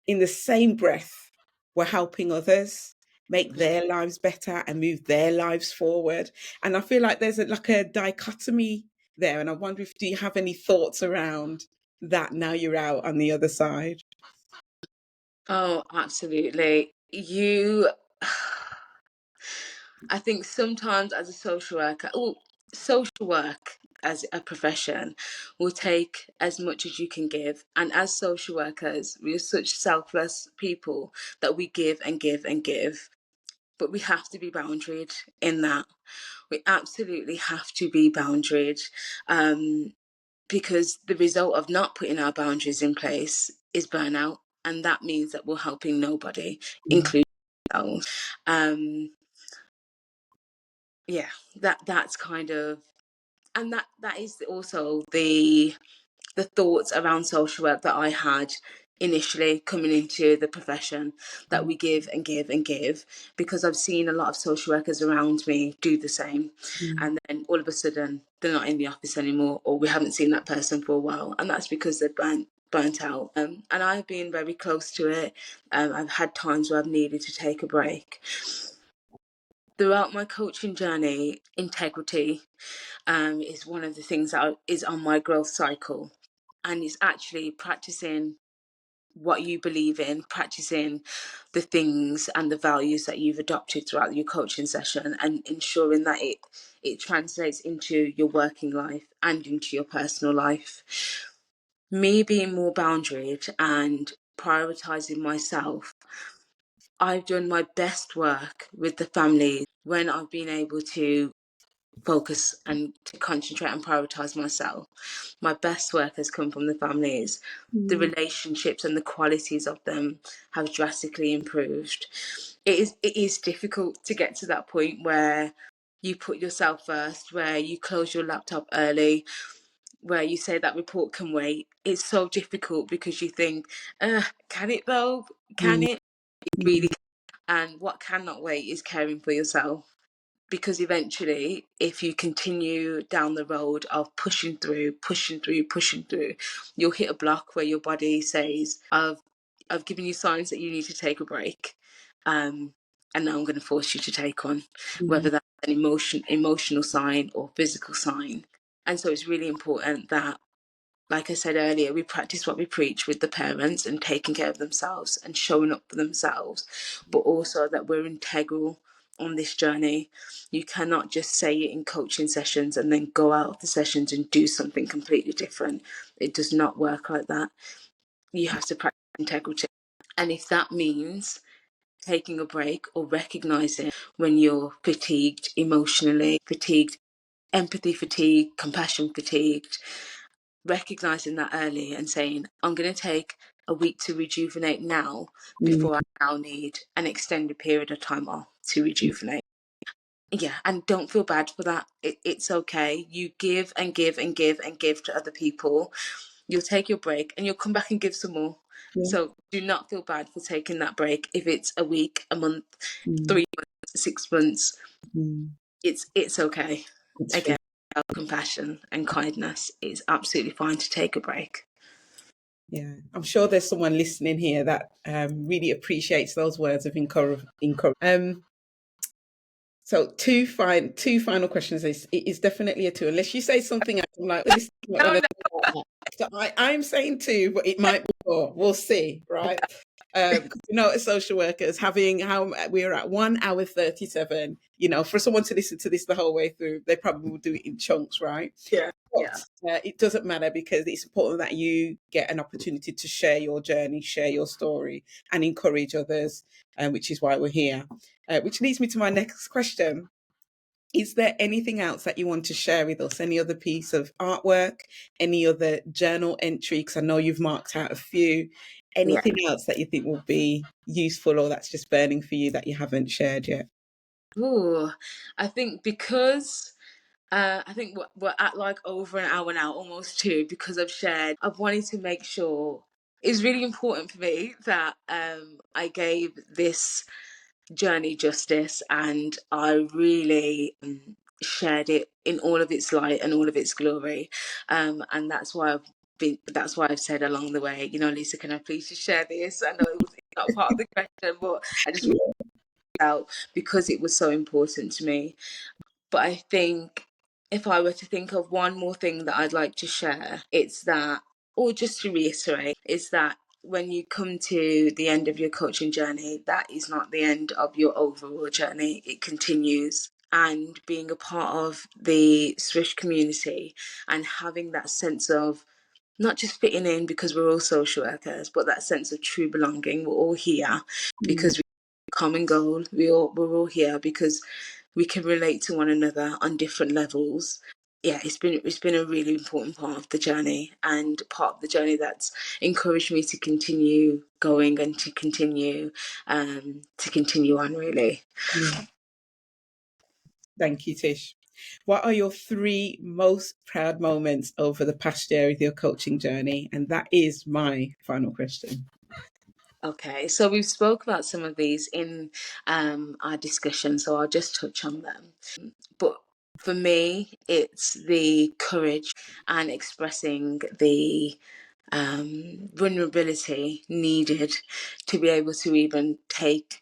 in the same breath, we're helping others make their lives better and move their lives forward. And I feel like there's like a dichotomy there. And I wonder if, do you have any thoughts around that now you're out on the other side? Oh, absolutely. I think sometimes as a social worker, social work as a profession will take as much as you can give. And as social workers, we are such selfless people that we give and give and give. But we have to be boundaried in that. We absolutely have to be boundaried. Because the result of not putting our boundaries in place is burnout. And that means that we're helping nobody, including ourselves. Yeah, that's kind of, and that is also the thoughts around social work that I had initially coming into the profession, that we give and give and give, because I've seen a lot of social workers around me do the same, and then all of a sudden they're not in the office anymore, or we haven't seen that person for a while, and that's because they're burnt out. And I've been very close to it. I've had times where I've needed to take a break. Throughout my coaching journey, integrity is one of the things that is on my growth cycle. And it's actually practicing what you believe in, practicing the things and the values that you've adopted throughout your coaching session, and ensuring that it translates into your working life and into your personal life. Me being more boundaried and prioritizing myself, I've done my best work with the family when I've been able to focus and to concentrate and prioritize myself. My best work has come from the families. The relationships and the qualities of them have drastically improved. It is difficult to get to that point where you put yourself first, where you close your laptop early, where you say that report can wait, it's so difficult because you think, can it though? Can Mm, it? It really can. And what cannot wait is caring for yourself. Because eventually, if you continue down the road of pushing through, you'll hit a block where your body says, I've given you signs that you need to take a break. And now I'm going to force you to take one, mm, whether that's an emotional sign or physical sign. And so it's really important that, like I said earlier, we practice what we preach with the parents and taking care of themselves and showing up for themselves, but also that we're integral on this journey. You cannot just say it in coaching sessions and then go out of the sessions and do something completely different. It does not work like that. You have to practice integrity. And if that means taking a break or recognizing when you're fatigued, emotionally fatigued, empathy fatigued, compassion fatigued, recognizing that early and saying, I'm going to take a week to rejuvenate now mm, before I now need an extended period of time off to rejuvenate. Yeah, and don't feel bad for that. It's okay. You give and give and give and give to other people. You'll take your break and you'll come back and give some more. yeah, So do not feel bad for taking that break. If it's a week, a month, mm, 3 months, 6 months, mm. it's okay. It's true. Again, compassion and kindness, is absolutely fine to take a break. Yeah, I'm sure there's someone listening here that really appreciates those words of encouragement. So two final questions. It is definitely a two, unless you say something else. I'm like, this is not No, gonna no. so I'm saying two, but it might be four. We'll see, right? 'Cause as social workers, having how we're at 1 hour 37. For someone to listen to this the whole way through, they probably will do it in chunks, right? Yeah, yeah, But it doesn't matter because it's important that you get an opportunity to share your journey, share your story, and encourage others, which is why we're here. Which leads me to my next question. Is there anything else that you want to share with us? Any other piece of artwork? Any other journal entry? Because I know you've marked out a few. yeah. Anything else that you think will be useful or that's just burning for you that you haven't shared yet? Ooh, I think because I think we're at like over an hour now, almost two, because I've shared. I've wanted to make sure it's really important for me that I gave this journey justice, and I really shared it in all of its light and all of its glory, and that's why I've said along the way, Lisa, can I please just share this? I know it's not part of the question, but I just really out because it was so important to me. But I think if I were to think of one more thing that I'd like to share, it's that, or just to reiterate, is that when you come to the end of your coaching journey, that is not the end of your overall journey. It continues. And being a part of the Swish community and having that sense of not just fitting in because we're all social workers, but that sense of true belonging. We're all here Mm, because we have a common goal. We're all here because we can relate to one another on different levels. Yeah, it's been a really important part of the journey, and part of the journey that's encouraged me to continue going and to continue on, really. yeah. Thank you, Tish. What are your three most proud moments over the past year of your coaching journey? And that is my final question. Okay, so we've spoke about some of these in our discussion, so I'll just touch on them. But for me, it's the courage and expressing the vulnerability needed to be able to even take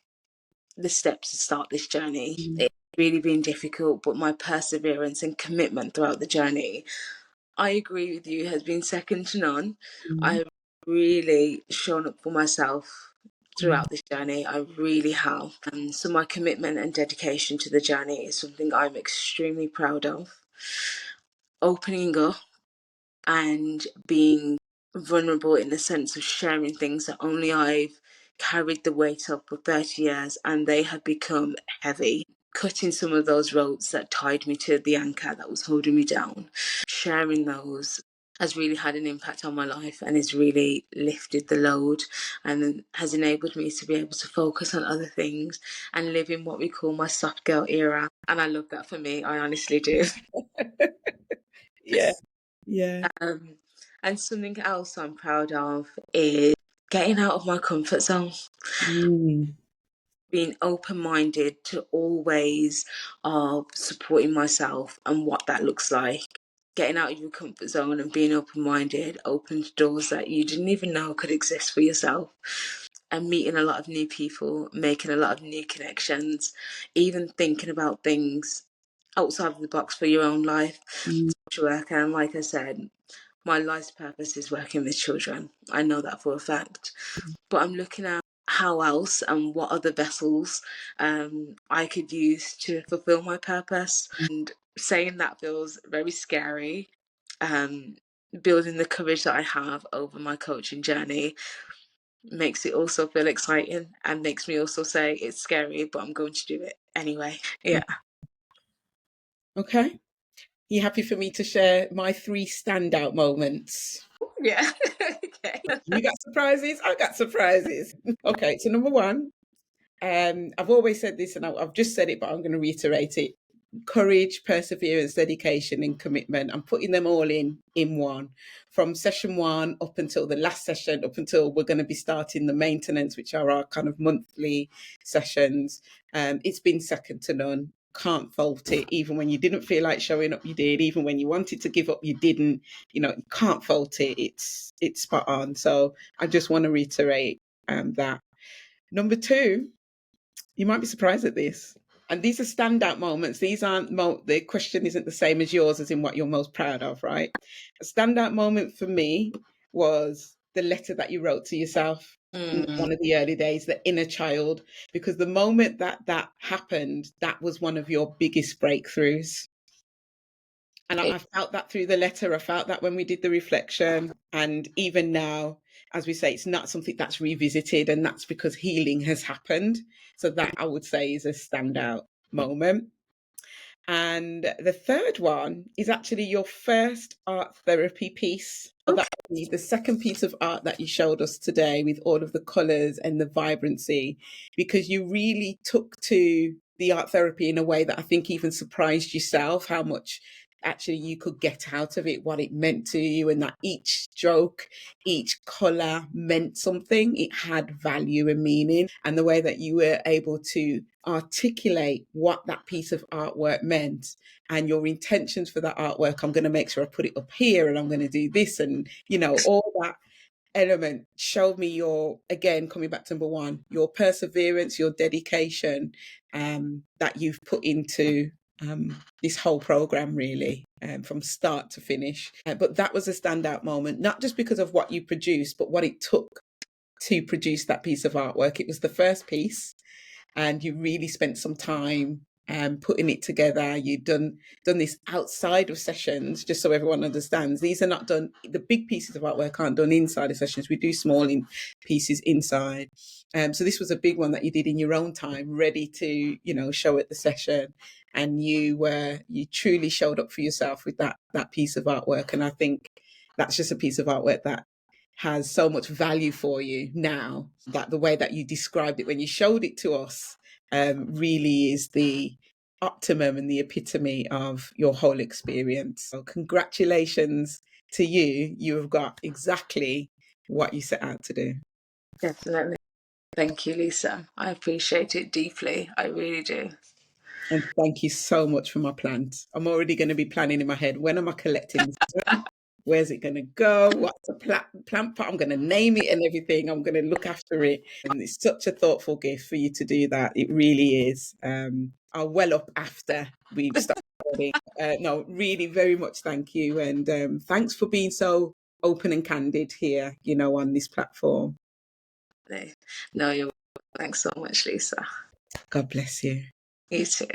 the steps to start this journey. Mm, It's really been difficult, but my perseverance and commitment throughout the journey, I agree with you, has been second to none. mm, I've really shown up for myself mm, throughout this journey. I really have. So my commitment and dedication to the journey is something I'm extremely proud of. Opening up and being vulnerable in the sense of sharing things that only I've carried the weight of for 30 years and they had become heavy. Cutting some of those ropes that tied me to the anchor that was holding me down, sharing those has really had an impact on my life and has really lifted the load and has enabled me to be able to focus on other things and live in what we call my soft girl era. And I love that for me, I honestly do. yeah. Yeah. And something else I'm proud of is getting out of my comfort zone, Mm. being open-minded to all ways of supporting myself and what that looks like. Getting out of your comfort zone and being open-minded opens doors that you didn't even know could exist for yourself. And meeting a lot of new people, making a lot of new connections, even thinking about things outside of the box for your own life. Mm. Work, and like I said, my life's purpose is working with children. I know that for a fact. But I'm looking at how else and what other vessels I could use to fulfill my purpose. And saying that feels very scary. Building the courage that I have over my coaching journey makes it also feel exciting, and makes me also say it's scary, but I'm going to do it anyway. Yeah. Okay. You happy for me to share my 3 standout moments? Yeah. Okay. You got surprises? I got surprises. Okay, so number 1, I've always said this and I've just said it, but I'm going to reiterate it. Courage, perseverance, dedication, and commitment. I'm putting them all in one, from session 1 up until the last session, up until we're going to be starting the maintenance, which are our kind of monthly sessions. It's been second to none. Can't fault it. Even when you didn't feel like showing up, you did. Even when you wanted to give up, you didn't. You can't fault it. It's spot on. So I just want to reiterate that. Number 2, you might be surprised at this. And these are standout moments. These aren't, the question isn't the same as yours, as in what you're most proud of, right? A standout moment for me was the letter that you wrote to yourself in one of the early days, the inner child, because the moment that happened, that was one of your biggest breakthroughs. And I felt that through the letter. I felt that when we did the reflection. And even now, as we say, it's not something that's revisited. And that's because healing has happened. So that, I would say, is a standout moment. And the third one is actually your first art therapy piece. So that would be the second piece of art that you showed us today, with all of the colours and the vibrancy, because you really took to the art therapy in a way that I think even surprised yourself, how much actually you could get out of it, what it meant to you, and that each stroke, each colour meant something. It had value and meaning, and the way that you were able to articulate what that piece of artwork meant and your intentions for that artwork. I'm going to make sure I put it up here, and I'm going to do this, and all that element showed me your, again, coming back to number 1, your perseverance, your dedication, that you've put into this whole program, really, from start to finish. But that was a standout moment, not just because of what you produced, but what it took to produce that piece of artwork. It was the first piece, and you really spent some time putting it together. You've done this outside of sessions, just so everyone understands. These are not done, the big pieces of artwork aren't done inside of sessions. We do small pieces inside. So this was a big one that you did in your own time, ready to, show at the session. And you truly showed up for yourself with that piece of artwork. And I think that's just a piece of artwork that has so much value for you now, that the way that you described it when you showed it to us really is the optimum and the epitome of your whole experience. So congratulations to you. You have got exactly what you set out to do. Definitely. Thank you, Lisa. I appreciate it deeply. I really do. And thank you so much for my plants. I'm already going to be planning in my head, when am I collecting this plant? Where's it going to go? What's the plant pot? I'm going to name it and everything. I'm going to look after it. And it's such a thoughtful gift for you to do that. It really is. I'll well up after we've started recording. No, really, very much thank you. And thanks for being so open and candid here, on this platform. No, you're welcome. Thanks so much, Lisa. God bless you. You too.